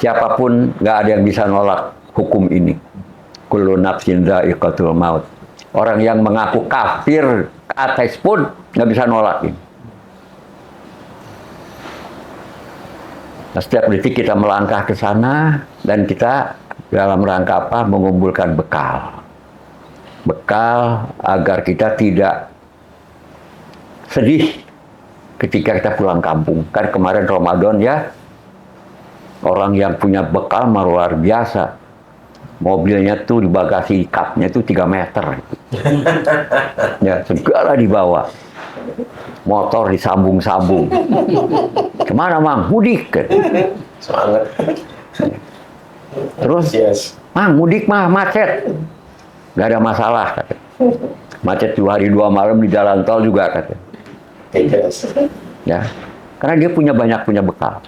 Siapapun nggak ada yang bisa nolak hukum ini. Kullu nafsin dha'iqatul maut. Orang yang mengaku kafir ateis pun nggak bisa nolak ini. Nah, setiap detik kita melangkah ke sana dan kita dalam rangka apa? Mengumpulkan bekal. Bekal agar kita tidak sedih ketika kita pulang kampung. Kan kemarin Ramadan ya, orang yang punya bekal luar biasa. Mobilnya tuh di bagasi kapnya tuh 3 meter. Ya, segala dibawa. Motor disambung-sambung. Kemana, Mang? Mudik. Semangat. Terus, Yes. Mang, mudik mah macet. Gak ada masalah, kata. Macet 2 hari 2 malam di jalan tol juga, kata. Yes. Ya, karena dia punya bekal.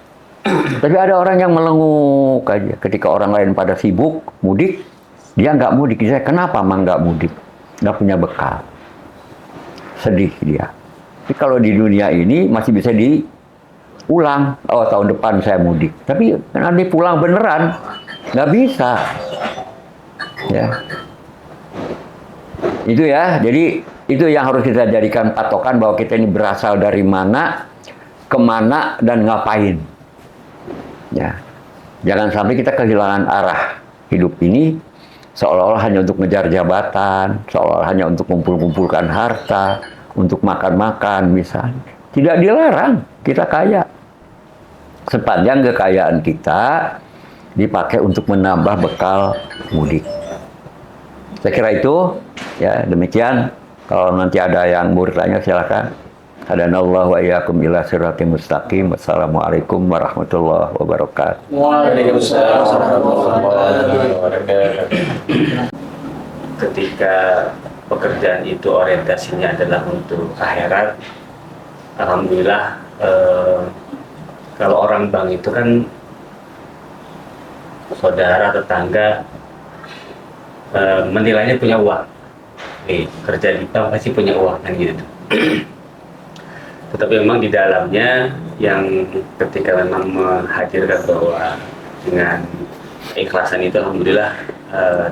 Tapi ada orang yang melenguk aja. Ketika orang lain pada sibuk mudik, dia nggak mudik. Saya, kenapa Mang nggak mudik? Nggak punya bekal. Sedih dia. Tapi kalau di dunia ini masih bisa diulang. Oh, tahun depan saya mudik. Tapi nanti pulang beneran, nggak bisa. Ya. Itu ya. Jadi itu yang harus kita jadikan patokan bahwa kita ini berasal dari mana, kemana, dan ngapain. Ya, jangan sampai kita kehilangan arah hidup ini seolah-olah hanya untuk ngejar jabatan, seolah-olah hanya untuk kumpul-kumpulkan harta, untuk makan-makan misalnya. Tidak dilarang kita kaya. Sepanjang kekayaan kita dipakai untuk menambah bekal mudik. Saya kira itu, ya demikian. Kalau nanti ada yang bertanya silakan. Hadanallahu wa iyyakum ila siratal mustaqim. Wassalamualaikum warahmatullahi wabarakatuh. Waalaikumsalam warahmatullahi wabarakatuh. Ketika pekerjaan itu orientasinya adalah untuk akhirat, alhamdulillah kalau orang bank itu kan saudara tetangga menilainya punya uang. Nih, kerja di bank pasti punya uang kan gitu. Tetapi memang di dalamnya yang ketika memang menghadirkan bahwa dengan keikhlasan itu alhamdulillah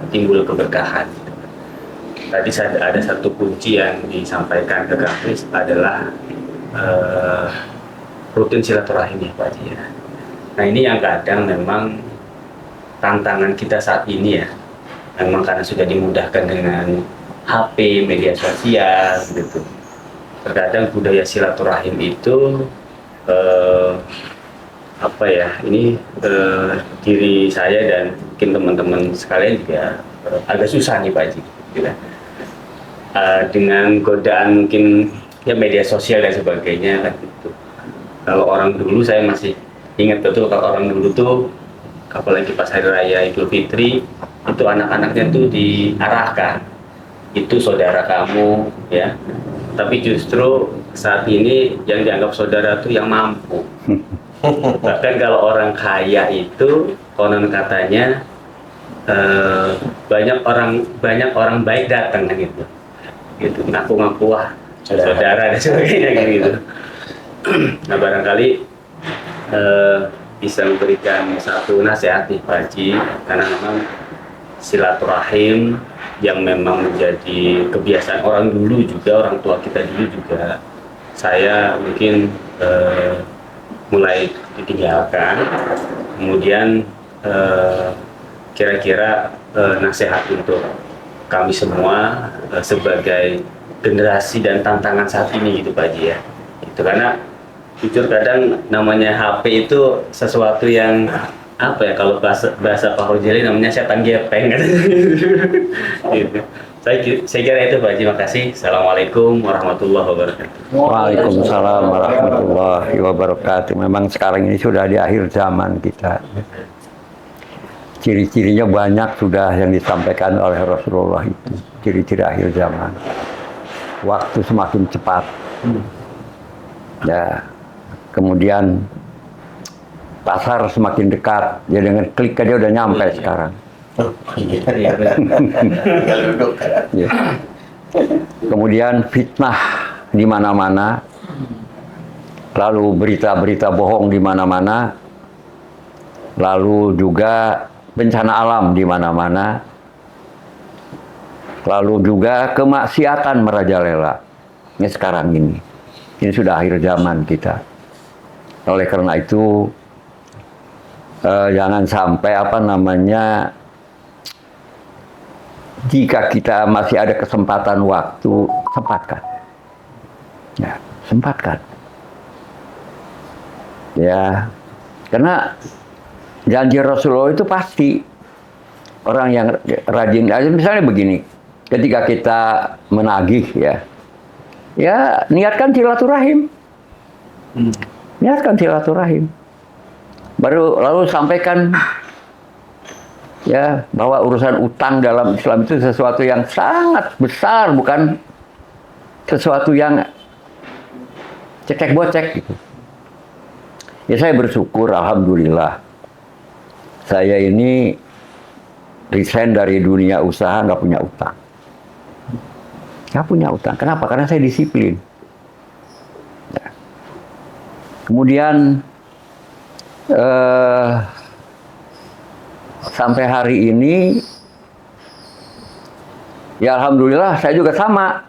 timbul keberkahan. Tadi ada satu kunci yang disampaikan ke Kak Kris adalah rutin silaturahim ya Pak Haji ya. Nah ini yang kadang memang tantangan kita saat ini ya, memang karena sudah dimudahkan dengan HP, media sosial gitu. Terkadang budaya silaturahim itu apa ya, ini diri saya dan mungkin teman-teman sekalian juga agak susah nih Pak Haji gitu. Dengan godaan mungkin ya media sosial dan sebagainya kan gitu. Kalau orang dulu saya masih ingat betul, kalau orang dulu tuh apalagi pas hari raya Idul Fitri itu anak-anaknya tuh diarahkan, itu saudara kamu ya. Tapi justru saat ini yang dianggap saudara tuh yang mampu. Bahkan kalau orang kaya itu konon katanya banyak orang baik datang kan gitu. Gitu ngaku-ngaku wah saudara dan sebagainya gitu. Nah barangkali bisa memberikan satu nasihat nih Pak Haji, karena memang silaturahim yang memang menjadi kebiasaan orang dulu juga, orang tua kita dulu juga, saya mungkin mulai ditinggalkan. Kemudian kira-kira nasihat untuk kami semua sebagai generasi dan tantangan saat ini gitu Pak Haji ya. Itu karena jujur kadang namanya HP itu sesuatu yang apa ya, kalau bahasa Pak Hojeli namanya setan gepeng gitu. Saya kira itu Pak Haji, makasih. Assalamualaikum warahmatullahi wabarakatuh. Waalaikumsalam warahmatullahi wabarakatuh. Memang sekarang ini sudah di akhir zaman kita. Ciri-cirinya banyak sudah yang disampaikan oleh Rasulullah itu. Ciri-ciri akhir zaman. Waktu semakin cepat. Ya, kemudian pasar semakin dekat. Ya dengan klik dia udah nyampe sekarang. Ya. Kemudian fitnah di mana-mana. Lalu berita-berita bohong di mana-mana. Lalu juga bencana alam di mana-mana. Lalu juga kemaksiatan merajalela. Ini sekarang ini. Ini sudah akhir zaman kita. Oleh karena itu, jangan sampai jika kita masih ada kesempatan waktu, sempatkan. Ya, sempatkan. Ya, karena janji Rasulullah itu pasti. Orang yang rajin, misalnya begini, ketika kita menagih ya niatkan silaturahim. Niatkan silaturahim. Baru lalu sampaikan ya bahwa urusan utang dalam Islam itu sesuatu yang sangat besar, bukan sesuatu yang cekek-bocek gitu. Ya saya bersyukur, alhamdulillah. Saya ini resign dari dunia usaha, nggak punya utang. Nggak punya utang. Kenapa? Karena saya disiplin. Ya. Kemudian sampai hari ini, ya alhamdulillah saya juga sama.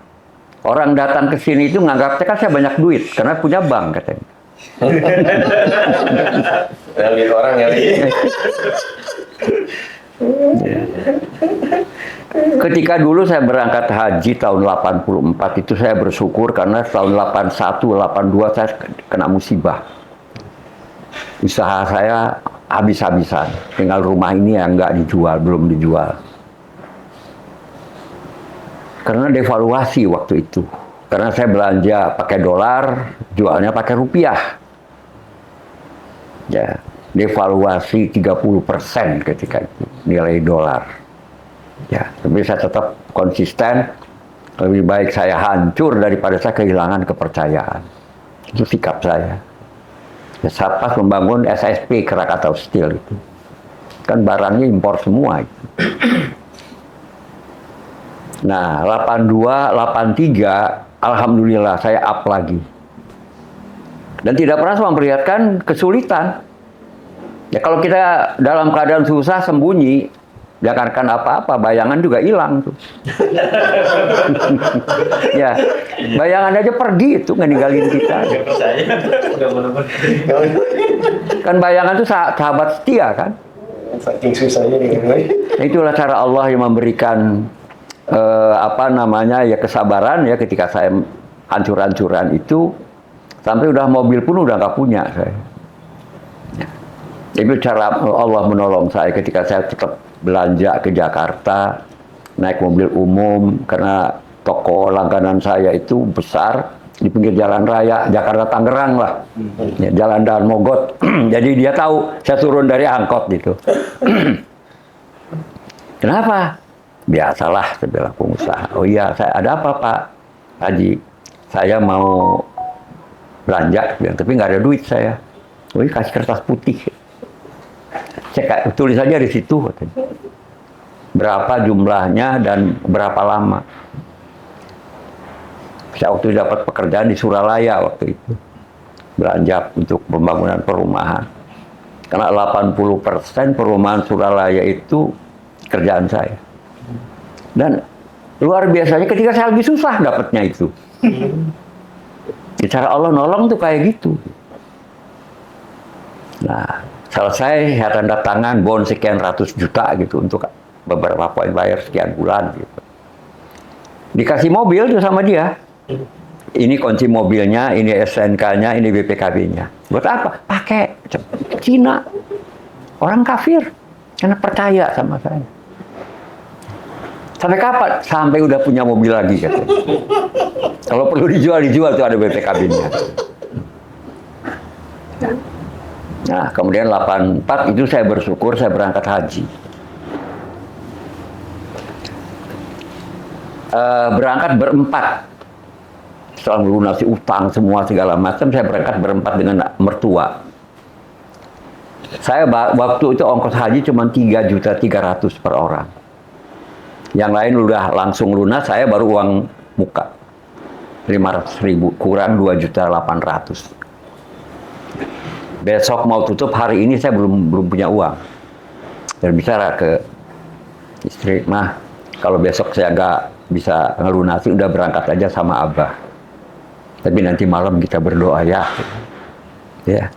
Orang datang ke sini itu nganggapnya kan saya banyak duit karena punya bank katanya. Lihat orang ya. Ketika dulu saya berangkat haji tahun 84 itu saya bersyukur karena tahun 81, 82 saya kena musibah. Usaha saya habis-habisan. Tinggal rumah ini yang nggak dijual, belum dijual. Karena devaluasi waktu itu. Karena saya belanja pakai dolar, jualnya pakai rupiah. Ya, devaluasi 30% ketika itu nilai dolar. Ya, tapi saya tetap konsisten. Lebih baik saya hancur daripada saya kehilangan kepercayaan. Itu sikap saya. Ya, saat pas membangun SSP, Krakatau Steel itu. Kan barangnya impor semua itu. Nah, 82, 83, alhamdulillah saya up lagi. Dan tidak pernah memperlihatkan kesulitan. Ya kalau kita dalam keadaan susah sembunyi, jangankan apa-apa, bayangan juga hilang tuh. Ya, bayangan aja pergi itu ninggalin kita. Kan bayangan itu sahabat setia kan. Saking susahnya nih. Itulah cara Allah yang memberikan ya kesabaran ya ketika saya hancur-hancuran itu sampai udah mobil pun udah nggak punya saya. Ya. Itu cara Allah menolong saya ketika saya tetap belanja ke Jakarta naik mobil umum karena toko langganan saya itu besar di pinggir jalan raya Jakarta Tangerang lah, ya, jalan Daan Mogot. Jadi dia tahu saya turun dari angkot gitu. Kenapa? Biasalah, saya bilang pengusaha. Oh iya, saya ada apa Pak Haji? Saya mau belanja, tapi nggak ada duit saya. Oh iya, kasih kertas putih. Saya tulis aja di situ. Berapa jumlahnya dan berapa lama. Saya waktu itu dapat pekerjaan di Suralaya waktu itu. Belanja untuk pembangunan perumahan. Karena 80% perumahan Suralaya itu kerjaan saya. Dan luar biasanya ketika saya lagi susah dapatnya itu. Cara Allah nolong tuh kayak gitu. Nah, selesai saya tanda tangan bon sekian ratus juta gitu untuk beberapa poin bayar sekian bulan gitu. Dikasih mobil tuh sama dia. Ini kunci mobilnya, ini SNK-nya, ini BPKB-nya. Buat apa? Pakai Cina. Orang kafir. Karena percaya sama saya. Sampai kapan? Sampai udah punya mobil lagi katanya. Kalau perlu dijual tuh ada BPKB-nya. Nah, kemudian 84 itu saya bersyukur saya berangkat haji. Berangkat berempat. Setelah melunasi utang semua segala macam, saya berangkat berempat dengan mertua. Saya waktu itu ongkos haji cuma 3.300.000 per orang. Yang lain udah langsung lunas, saya baru uang muka 500.000 kurang 2.800.000. Besok mau tutup, hari ini saya belum punya uang. Dan bicara ke istri, mah kalau besok saya nggak bisa ngelunasi, udah berangkat aja sama Abah. Tapi nanti malam kita berdoa ya. Ya.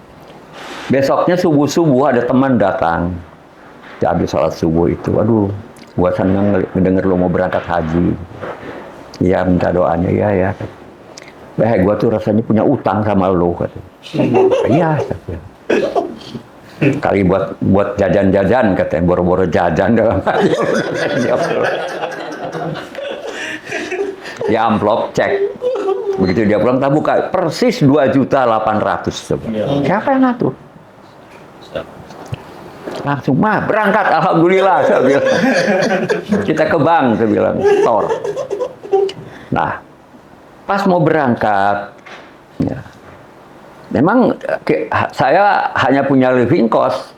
Besoknya subuh ada teman datang. Ya, habis sholat subuh itu, aduh. Gua seneng ngedenger lo mau berangkat haji. Iya, minta doanya ya. Gua tuh rasanya punya utang sama lo. Iya. Kali buat jajan-jajan katanya, boro-boro jajan dalam hati. Ya amplop cek. Begitu dia pulang, tak buka persis 2.800.000. Siapa yang ngatur? Langsung mah berangkat, alhamdulillah saya bilang. Kita ke bank, saya bilang, store. Nah, pas mau berangkat, ya, memang saya hanya punya living cost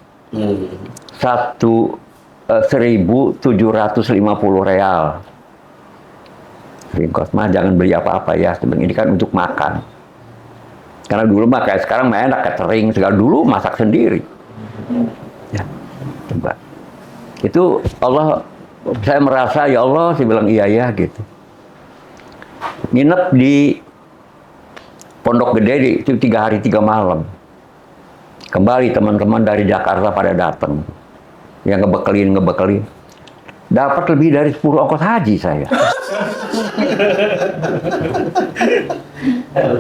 1.750 real. Living cost mah jangan beli apa-apa ya, sebenarnya ini kan untuk makan. Karena dulu mah kayak sekarang main catering, segala dulu masak sendiri. Ya, coba. Itu Allah, saya merasa ya Allah, saya bilang iya ya gitu. Nginep di Pondok Gede itu 3 hari 3 malam. Kembali teman-teman dari Jakarta pada datang. Yang ngebekelin. dapat lebih dari 10 ongkos haji saya.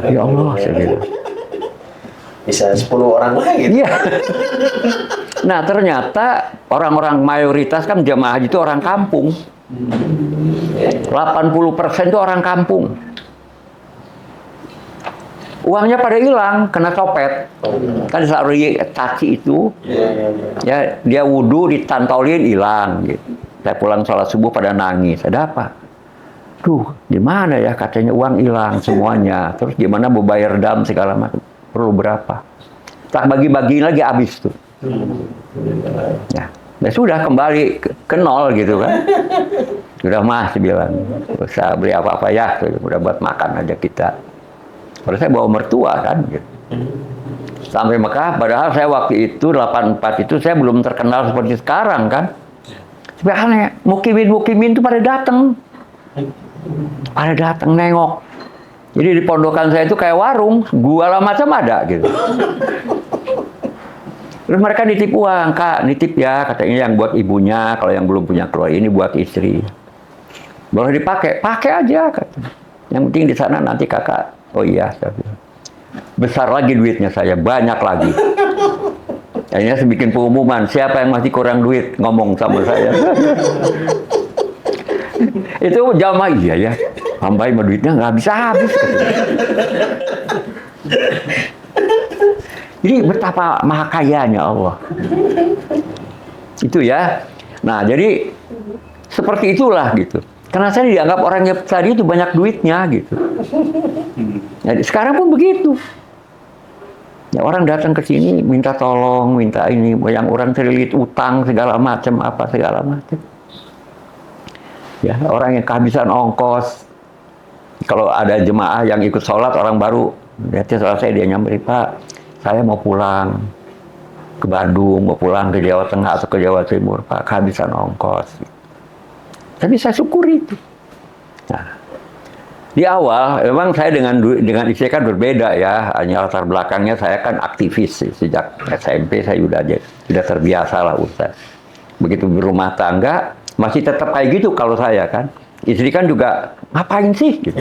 Ya Allah, saya bilang. Bisa 10 orang lagi. Iya. Nah, ternyata orang-orang mayoritas kan jemaah haji itu orang kampung. 80% itu orang kampung. Uangnya pada hilang, kena copet. Kan sehari taksi itu, ya dia wudhu ditantolin hilang. Gitu. Saya pulang sholat subuh pada nangis. Ada apa? Duh, gimana ya katanya uang hilang semuanya. Terus gimana mau bayar dam segala macam. Perlu berapa? Tak bagi-bagi lagi habis tuh. Ya sudah kembali ke nol gitu kan. Sudah Mas bilang, usah beli apa-apa ya, udah buat makan aja kita. Kalau saya bawa mertua kan gitu. Sampai Mekah, padahal saya waktu itu 84 itu saya belum terkenal seperti sekarang kan. Tapi aneh, mukimin itu pada datang. Pada datang nengok. Jadi di pondokan saya itu kayak warung, gua lah macam ada gitu. Terus mereka nitip uang, Kak, nitip ya, katanya yang buat ibunya, kalau yang belum punya keluarga ini buat istri. Boleh dipakai, pakai aja, katanya. Yang penting di sana nanti kakak, oh iya, saya bilang. Besar lagi duitnya saya, banyak lagi. Akhirnya saya bikin pengumuman, siapa yang masih kurang duit, ngomong sama saya. Itu jamaah iya ya, hambai mah duitnya nggak habis-habis. Jadi betapa maha kayanya Allah. Itu ya. Nah, jadi seperti itulah gitu. Karena saya dianggap orang yang tadi itu banyak duitnya gitu. Jadi sekarang pun begitu. Ya, orang datang ke sini minta tolong, minta ini, yang orang terlilit utang segala macam apa segala macam. Ya, orang yang kehabisan ongkos. Kalau ada jemaah yang ikut sholat, orang baru, dia selesai dia nyamperin, Pak, saya mau pulang ke Bandung, mau pulang ke Jawa Tengah atau ke Jawa Timur, Pak, kehabisan ongkos. Tapi saya syukuri itu. Nah, di awal, memang saya dengan istri kan berbeda ya, hanya latar belakangnya saya kan aktivis sejak SMP saya sudah terbiasa lah Ustaz. Begitu berumah tangga, masih tetap kayak gitu kalau saya kan. Istri kan juga, ngapain sih? Gitu.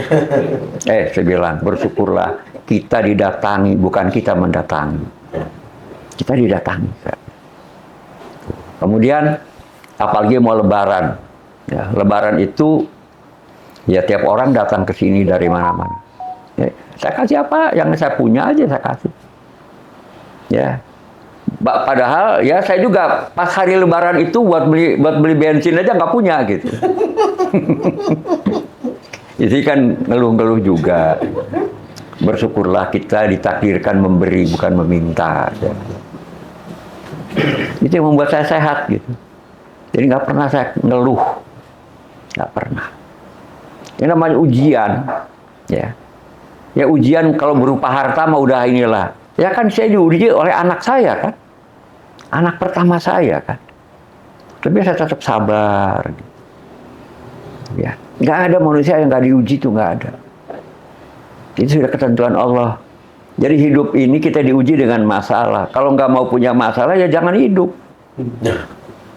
Saya bilang, bersyukurlah kita didatangi, bukan kita mendatangi. Kita didatangi. Kemudian, apalagi mau lebaran. Ya, lebaran itu, ya tiap orang datang ke sini dari mana-mana. Ya, saya kasih apa? Yang saya punya aja saya kasih. Ya. Padahal ya saya juga pas hari lebaran itu buat beli bensin aja nggak punya gitu. Jadi kan ngeluh-ngeluh juga. Bersyukurlah kita ditakdirkan memberi bukan meminta. Ya. Itu yang membuat saya sehat gitu. Jadi nggak pernah saya ngeluh, nggak pernah. Ini namanya ujian, ya. Ya ujian kalau berupa harta mah udah inilah. Ya kan saya diuji oleh anak saya kan. Anak pertama saya kan. Tapi saya tetap sabar. Ya, nggak ada manusia yang nggak diuji tuh, nggak ada. Itu sudah ketentuan Allah. Jadi hidup ini kita diuji dengan masalah. Kalau nggak mau punya masalah ya jangan hidup.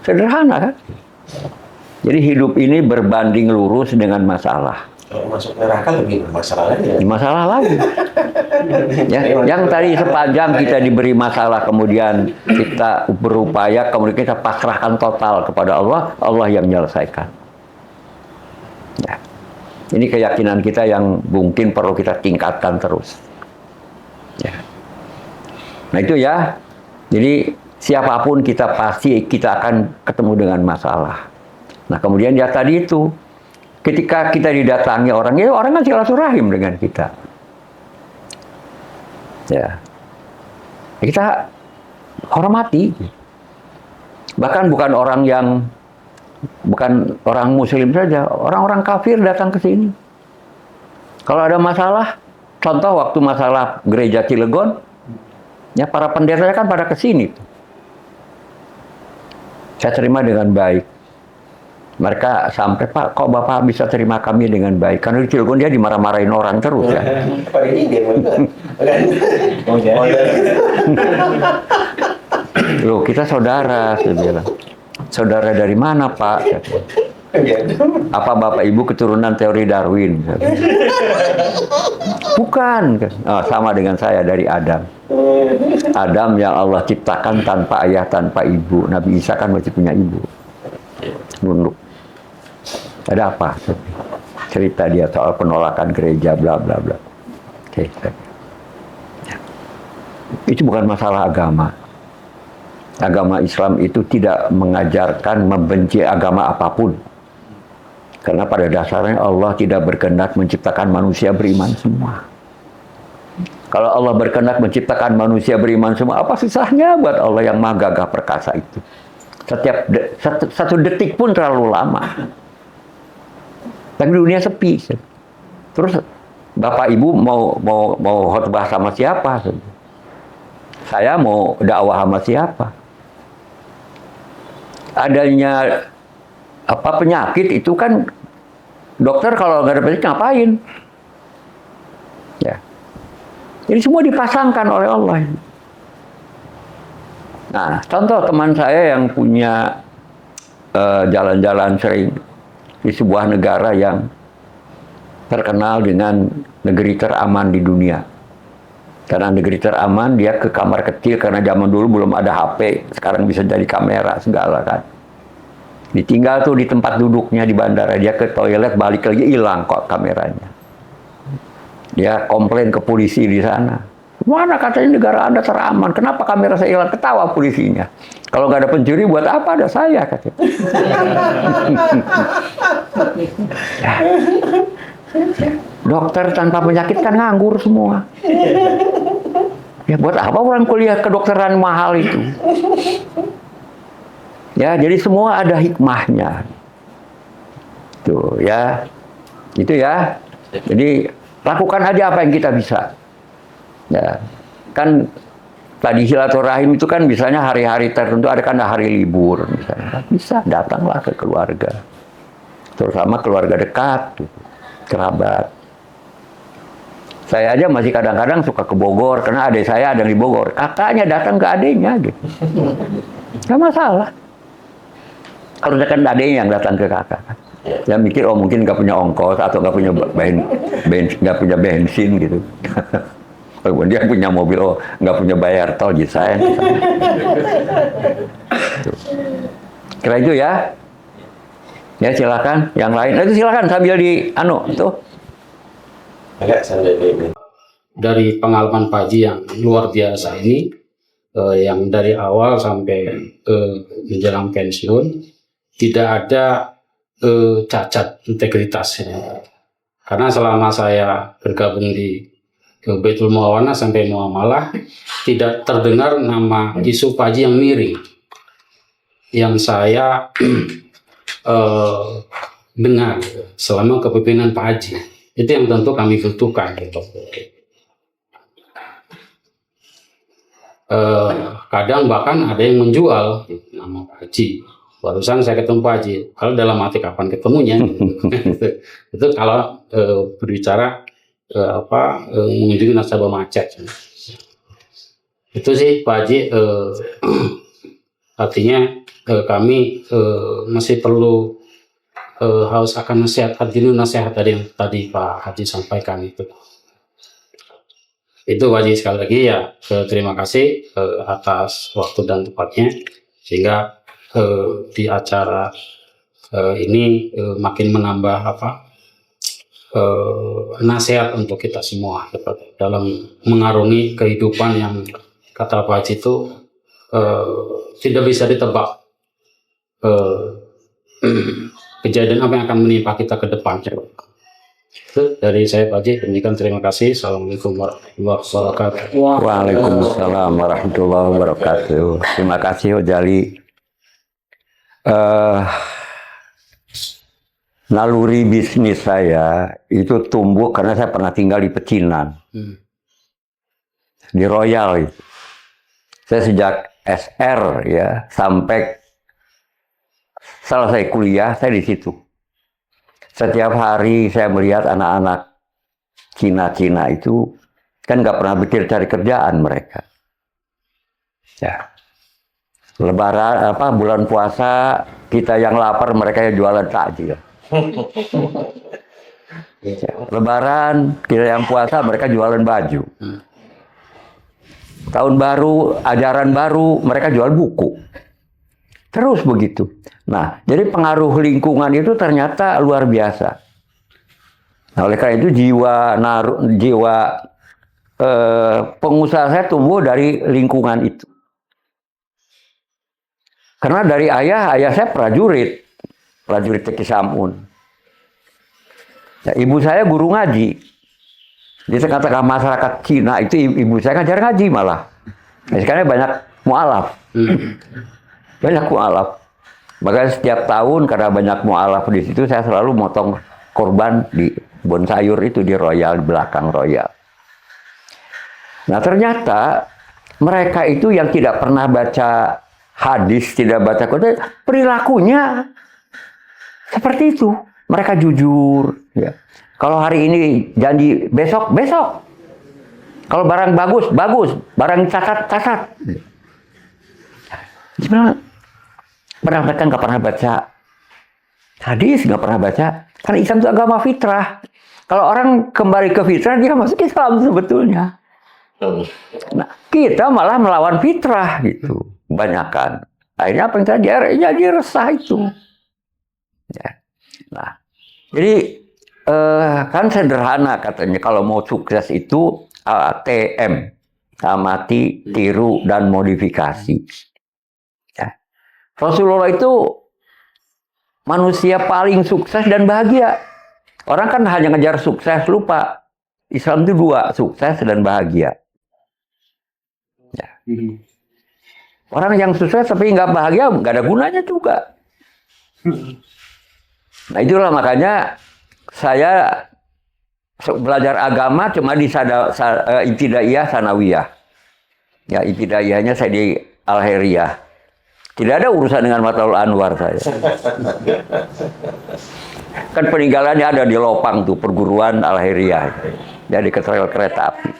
Sederhana kan. Jadi hidup ini berbanding lurus dengan masalah. Kalau masuk neraka lebih bermasalah lagi. Ya? Masalah lagi. Ya, yang tadi sepanjang kita diberi masalah, kemudian kita berupaya, kemudian kita pasrahkan total kepada Allah, Allah yang menyelesaikan. Ya. Ini keyakinan kita yang mungkin perlu kita tingkatkan terus. Ya. Nah itu ya. Jadi siapapun kita pasti kita akan ketemu dengan masalah. Nah kemudian ya tadi itu. Ketika kita didatangi orang, ya orang kan silaturahim dengan kita. Ya. Kita hormati. Bahkan bukan orang muslim saja, orang-orang kafir datang ke sini. Kalau ada masalah, contoh waktu masalah gereja Cilegon, ya para pendeta kan pada ke sini. Saya terima dengan baik. Mereka sampai, Pak, kok Bapak bisa terima kami dengan baik? Karena di Cilegon dia dimarah-marahin orang terus ya. Pada ini dia Loh, kita saudara, saya bilang. Saudara dari mana, Pak? Apa Bapak Ibu keturunan teori Darwin? Bukan. Oh, sama dengan saya, dari Adam. Adam yang Allah ciptakan tanpa ayah, tanpa ibu. Nabi Isa kan masih punya ibu. Nunduk. Ada apa? Cerita dia soal penolakan gereja, bla bla bla. Oke. Itu bukan masalah agama. Agama Islam itu tidak mengajarkan membenci agama apapun. Karena pada dasarnya Allah tidak berkehendak menciptakan manusia beriman semua. Kalau Allah berkehendak menciptakan manusia beriman semua, apa susahnya buat Allah yang maha gagah perkasa itu? Satu detik pun terlalu lama. Tapi dunia sepi. Terus Bapak Ibu mau khotbah sama siapa? Saya mau dakwah sama siapa? Adanya penyakit itu kan dokter kalau nggak ada penyakit ngapain? Ya. Jadi semua dipasangkan oleh Allah. Nah, contoh teman saya yang punya jalan-jalan sering di sebuah negara yang terkenal dengan negeri teraman di dunia. Karena negeri teraman, dia ke kamar kecil, karena zaman dulu belum ada HP, sekarang bisa jadi kamera segala kan. Ditinggal tuh di tempat duduknya di bandara, dia ke toilet, balik lagi hilang kok kameranya. Dia komplain ke polisi di sana. Mana katanya negara Anda teraman, kenapa kamera saya hilang? Ketawa polisinya. Kalau nggak ada pencuri, buat apa ada saya? Katanya. Dokter tanpa penyakit kan nganggur semua. Ya buat apa orang kuliah kedokteran mahal itu? Ya, jadi semua ada hikmahnya. Tuh ya. Itu ya. Jadi lakukan aja apa yang kita bisa. Ya. Kan tadi silaturahim itu kan misalnya hari-hari tertentu, ada kan hari libur misalnya. Bisa datanglah ke keluarga. Terutama keluarga dekat, kerabat. Saya aja masih kadang-kadang suka ke Bogor, karena adik saya ada di Bogor. Kakaknya datang ke adiknya, gitu. Nggak masalah. Harusnya kan adiknya yang datang ke kakak. Dia mikir, oh mungkin nggak punya ongkos, atau nggak punya bensin, gitu. Walaupun dia punya mobil, oh nggak punya bayar tol, gitu saya. Kira itu ya. Ya silakan, yang lain. Itu silakan sambil di tuh. Agak sambil di. Dari pengalaman Pak Haji yang luar biasa ini, yang dari awal sampai menjelang pensiun tidak ada cacat integritasnya. Karena selama saya bergabung di Baitul Muawana sampai Muamalah, tidak terdengar nama isu Pak Haji yang miring. Yang saya dengar selama kepemimpinan Pak Haji. Itu yang tentu kami butuhkan. Gitu. Kadang bahkan ada yang menjual nama Pak Haji. Barusan saya ketemu Pak Haji. Kalau dalam hati kapan ketemunya? Gitu. Itu kalau berbicara mengunjungi nasabah macet. Itu sih Pak Haji. Artinya kami masih perlu harus akan nasihat yang tadi Pak Haji sampaikan itu. Itu Pak Haji, sekali lagi ya terima kasih atas waktu dan tempatnya, sehingga di acara ini makin menambah nasihat untuk kita semua dalam mengarungi kehidupan yang kata Pak Haji itu tidak bisa ditebak. Kejadian apa yang akan menimpa kita ke depan. Itu dari saya Pak Haji. Demikian, terima kasih. Assalamualaikum warahmatullahi wabarakatuh. Waalaikumsalam warahmatullahi wabarakatuh. Terima kasih Ojali. Naluri bisnis saya itu tumbuh karena saya pernah tinggal di pecinan. Di Royal itu. Saya sejak SR ya sampai selesai kuliah, saya di situ. Setiap hari saya melihat anak-anak Cina itu kan nggak pernah pikir cari kerjaan mereka. Ya. Lebaran bulan puasa kita yang lapar, mereka yang jualan takjil. Lebaran kita yang puasa, mereka jualan baju. Tahun baru, ajaran baru, mereka jual buku. Terus begitu. Nah, jadi pengaruh lingkungan itu ternyata luar biasa. Nah, oleh karena itu jiwa pengusaha saya tumbuh dari lingkungan itu. Karena dari ayah saya prajurit Teki Samun. Ya, ibu saya guru ngaji. Di tengah-tengah masyarakat Cina itu ibu saya ngajar ngaji malah. Nah, sekarang banyak mu'alaf. Banyak mu'alaf. Makanya setiap tahun karena banyak mu'alaf di situ, saya selalu motong korban di bon sayur itu di Royal, di belakang Royal. Nah, ternyata mereka itu yang tidak pernah baca hadis, tidak baca Quran, perilakunya seperti itu. Mereka jujur. Ya. Kalau hari ini janji besok. Kalau barang bagus. Barang cacat. Sebenarnya mereka nggak pernah baca hadis, nggak pernah baca. Karena Islam itu agama fitrah. Kalau orang kembali ke fitrah, dia masuk Islam sebetulnya. Nah, kita malah melawan fitrah gitu, kebanyakan. Akhirnya apa yang terjadi? Jadi resah itu. Ya. Nah, jadi kan sederhana katanya kalau mau sukses itu ATM, amati, tiru, dan modifikasi. Ya. Rasulullah itu manusia paling sukses dan bahagia. Orang kan hanya ngejar sukses, lupa. Islam itu dua, sukses dan bahagia. Ya. Orang yang sukses tapi nggak bahagia, nggak ada gunanya juga. Nah, itulah makanya saya belajar agama cuma di Ibtidaiyah Sanawiyah. Ya, Ibtidaiyahnya saya di Al-Heriyah. Tidak ada urusan dengan Matlaul Anwar saya. Kan peninggalannya ada di Lopang tuh, perguruan Al-Heriyah. Jadi ke kereta api.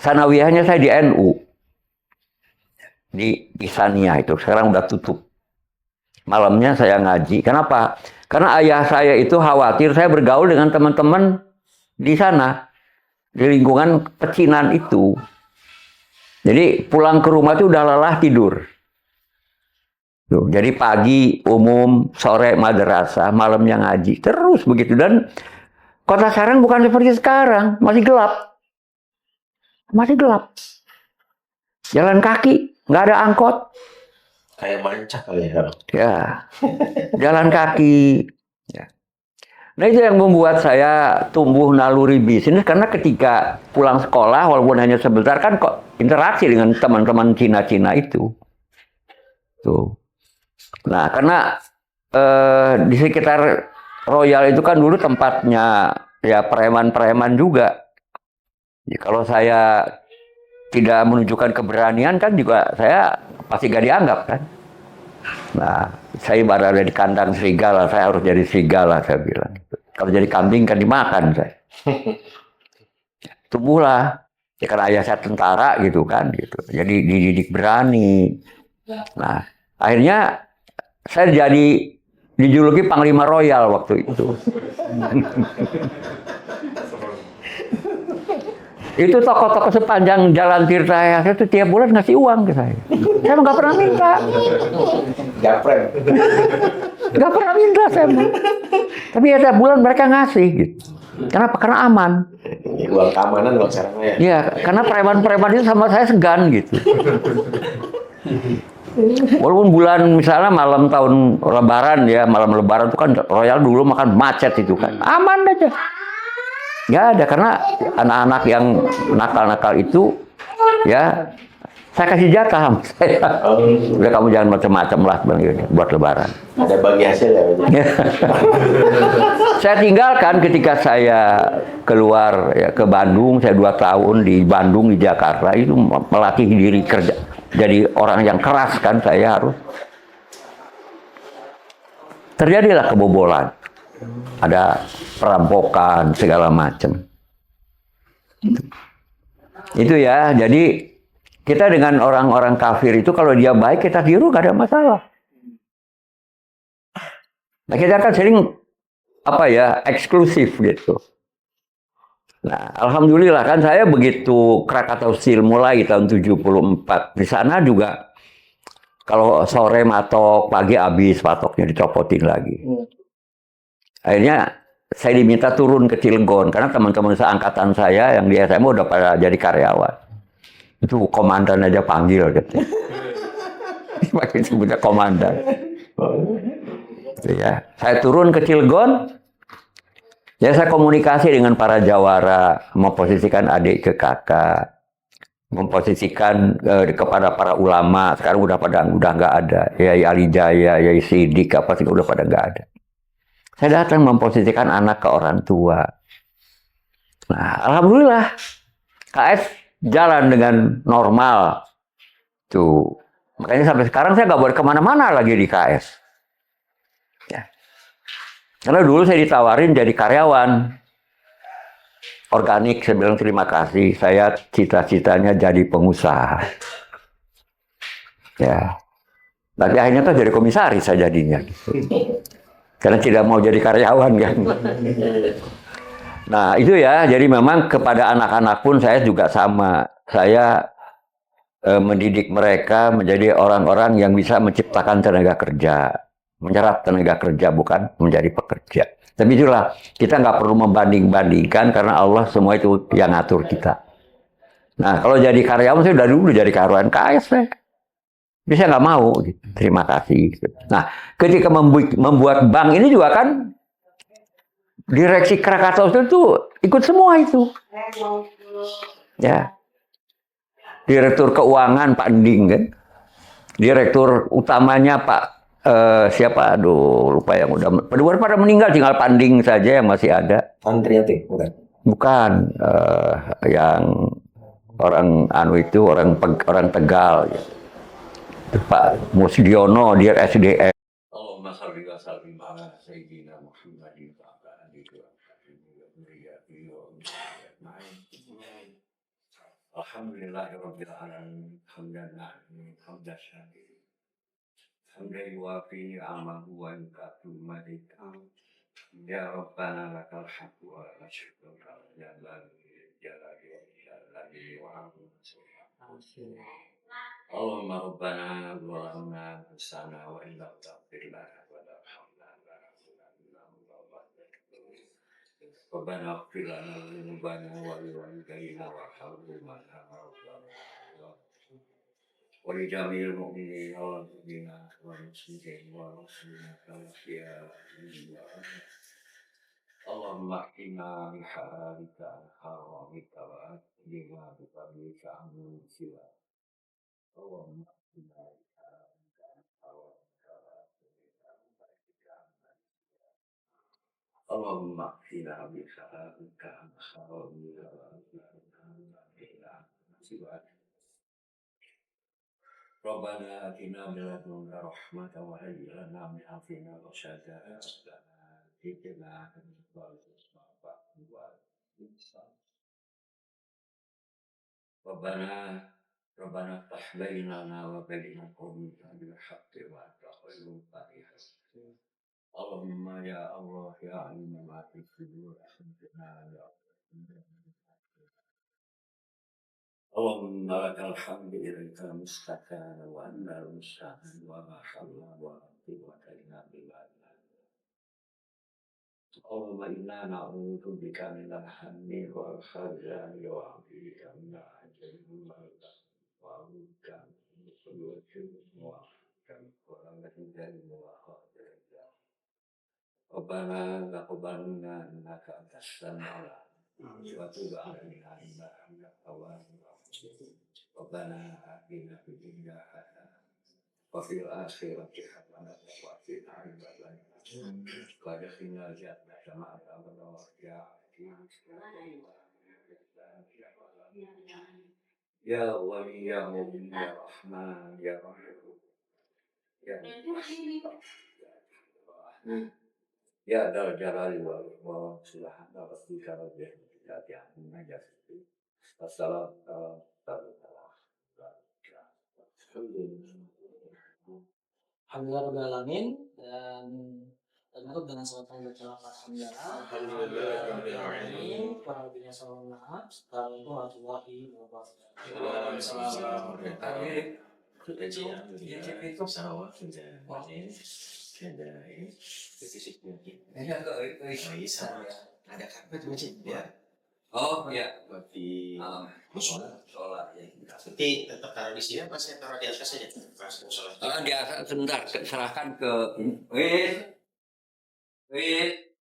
Sanawiyahnya saya di NU. Di Ihsaniyah itu. Sekarang udah tutup. Malamnya saya ngaji. Kenapa? Karena ayah saya itu khawatir saya bergaul dengan teman-teman di sana. Di lingkungan pecinan itu. Jadi pulang ke rumah itu udah lelah tidur. Tuh, jadi pagi umum, sore madrasah, malamnya ngaji. Terus begitu. Dan kota sekarang bukan seperti sekarang. Masih gelap. Masih gelap. Jalan kaki. Nggak ada angkot. Kayak mancak kali ya. Ya, jalan kaki. Ya. Nah, itu yang membuat saya tumbuh naluri bisnis. Karena ketika pulang sekolah, walaupun hanya sebentar, kan kok interaksi dengan teman-teman Cina-Cina itu. Tuh. Nah, karena di sekitar Royal itu kan dulu tempatnya ya preman-preman juga. Ya, kalau saya tidak menunjukkan keberanian kan juga saya pasti gak dianggap kan. Nah, saya berada di kandang serigala, saya harus jadi serigala, saya bilang. Kalau jadi kambing kan dimakan saya. Tumbuhlah. Ya kan ayah saya tentara gitu kan gitu. Jadi dididik berani. Nah, akhirnya saya jadi dijuluki Panglima Royal waktu itu. Itu tokoh-tokoh sepanjang jalan Tirta itu tiap bulan ngasih uang ke saya. Saya nggak pernah minta. Gaprem. Nggak pernah minta saya. Tapi ya tiap bulan mereka ngasih gitu. Kenapa? Karena aman. Uang keamanan loh caranya. Ya, karena preman-preman itu sama saya segan gitu. Walaupun bulan misalnya malam tahun Lebaran ya, malam Lebaran itu kan Royal dulu makan macet itu kan. Aman aja. Nggak ada, karena anak-anak yang nakal-nakal itu ya saya kasih jatah sama saya. Udah kamu jangan macam-macam lah buat Lebaran. Ada bagi hasil ya. Saya tinggalkan ketika saya keluar ya, ke Bandung. Saya 2 tahun di Bandung, di Jakarta itu melatih diri kerja. Jadi orang yang keras kan saya harus. Terjadilah kebobolan. Ada perampokan segala macam. Itu ya, jadi Kita dengan orang-orang kafir itu kalau dia baik kita tiru gak ada masalah. Nah kita kan sering eksklusif gitu. Nah, alhamdulillah kan saya begitu Krakatau Steel mulai tahun 74. Di sana juga kalau sore matok, pagi habis patoknya dicopotin lagi. Akhirnya saya diminta turun ke Cilegon karena teman-teman seangkatan saya yang di SMA udah pada jadi karyawan. Itu komandan aja panggil gitu. Makin sebutnya komandan. Ya, saya turun ke Cilegon. Ya saya komunikasi dengan para jawara, memposisikan adik ke kakak, memposisikan kepada para ulama. Sekarang udah nggak ada. Yai Ali Jaya, Yai Sidik, apa sih udah pada nggak ada. Saya datang memposisikan anak ke orang tua. Nah, alhamdulillah KS jalan dengan normal. Tuh, makanya sampai sekarang saya nggak boleh kemana-mana lagi di KS. Ya. Karena dulu saya ditawarin jadi karyawan organik, saya bilang terima kasih. Saya cita-citanya jadi pengusaha. Ya, tapi akhirnya tuh jadi komisaris saya jadinya. Karena tidak mau jadi karyawan kan. Nah itu ya, jadi memang kepada anak-anak pun saya juga sama. Saya mendidik mereka menjadi orang-orang yang bisa menciptakan tenaga kerja. Menyerap tenaga kerja, bukan menjadi pekerja. Tapi itulah, kita nggak perlu membanding-bandingkan karena Allah semua itu yang ngatur kita. Nah, kalau jadi karyawan, saya dari dulu jadi karyawan KS. Bisa nggak mau, gitu. Terima kasih. Nah, ketika membuat bank ini juga kan, direksi Krakatau itu ikut semua itu. Ya. Direktur keuangan Pak Ending kan. Direktur utamanya Pak siapa? Aduh, lupa yang udah pada meninggal, tinggal Panding saja yang masih ada. Andriati, bukan? Bukan, yang orang itu orang Tegal. Ya. Pak Musdiono, dia SDM. Allahumma shalli wa sallim ala sayyidina Muhammadin wa ala alihi wa sahbihi wa sallam. Alhamdulillahirabbil alamin. Hamdan hamdan syakir. Hamdan yuwafi ni'amahu wa yukafi madikah. Ya Rabbana lakal hamdu wa syukur ya jalali wa Allahumma Rabbana zalamna anfusana wa illam taghfir lana wa tarhamna lanakunanna Rabbana ighfir lana dhunubana wa liwalidayna warhamhuma wa li jami'il mu'minina wal mu'minat wal muslimin wal muslimat wal ahya'i Allahumma qina min halalika an haramika wa atina bi fadlika amman siwa Allahumma qina min halalika an haramika wa atina bi fadlika amman siwa Allahumma qina min halalika an haramika wa atina bi fadlika amman siwa Rabbana atina min ladunka rahmatan wa hayyi lana min amrina rashada Rabbana ighfirna Rabbana Rabbana iftah bainana wa baina qaumina bil haqqi wa anta khairul fatihin Allahumma ya Allah ya alim ma fi sudur akhbirna ya Allahumma lakal hamdu ilaika mustaqana wa anna al-musta'an wa ma hawla wa quwwata illa billah Allahumma inna na'udzu bika min al-hammi wal khazani wa bika min al-ajli wa bika min al-wajhi wa Rabbana taqabbal minna innaka antas samiul 'alim wa tub 'alaina innaka antat tawwabur rahim Rabbana atina fid dunya hasanah wa fil akhirati hasanah wa qina adzabannar wa adkhilna jannata ma'al abrar ya wali ya mu'min ya rahman ya rahim ya Ya dal jalali wal ikram subhana rabbika rabbil izzati amma yasifun. Wassalamu ala Alhamdulillah Rabbil Alamin, dan termasuk dengan sholat berjamaah alhamdulillah. Kurang lebihnya saya mohon maaf. Assalamualaikum warahmatullahi wabarakatuh. Ada karpet masjid ya. Oh ya. Di musola. Ya. Tapi tetap taruh di sini apa saya taruh di atas saja? Pas musola. Dia sebentar serahkan ke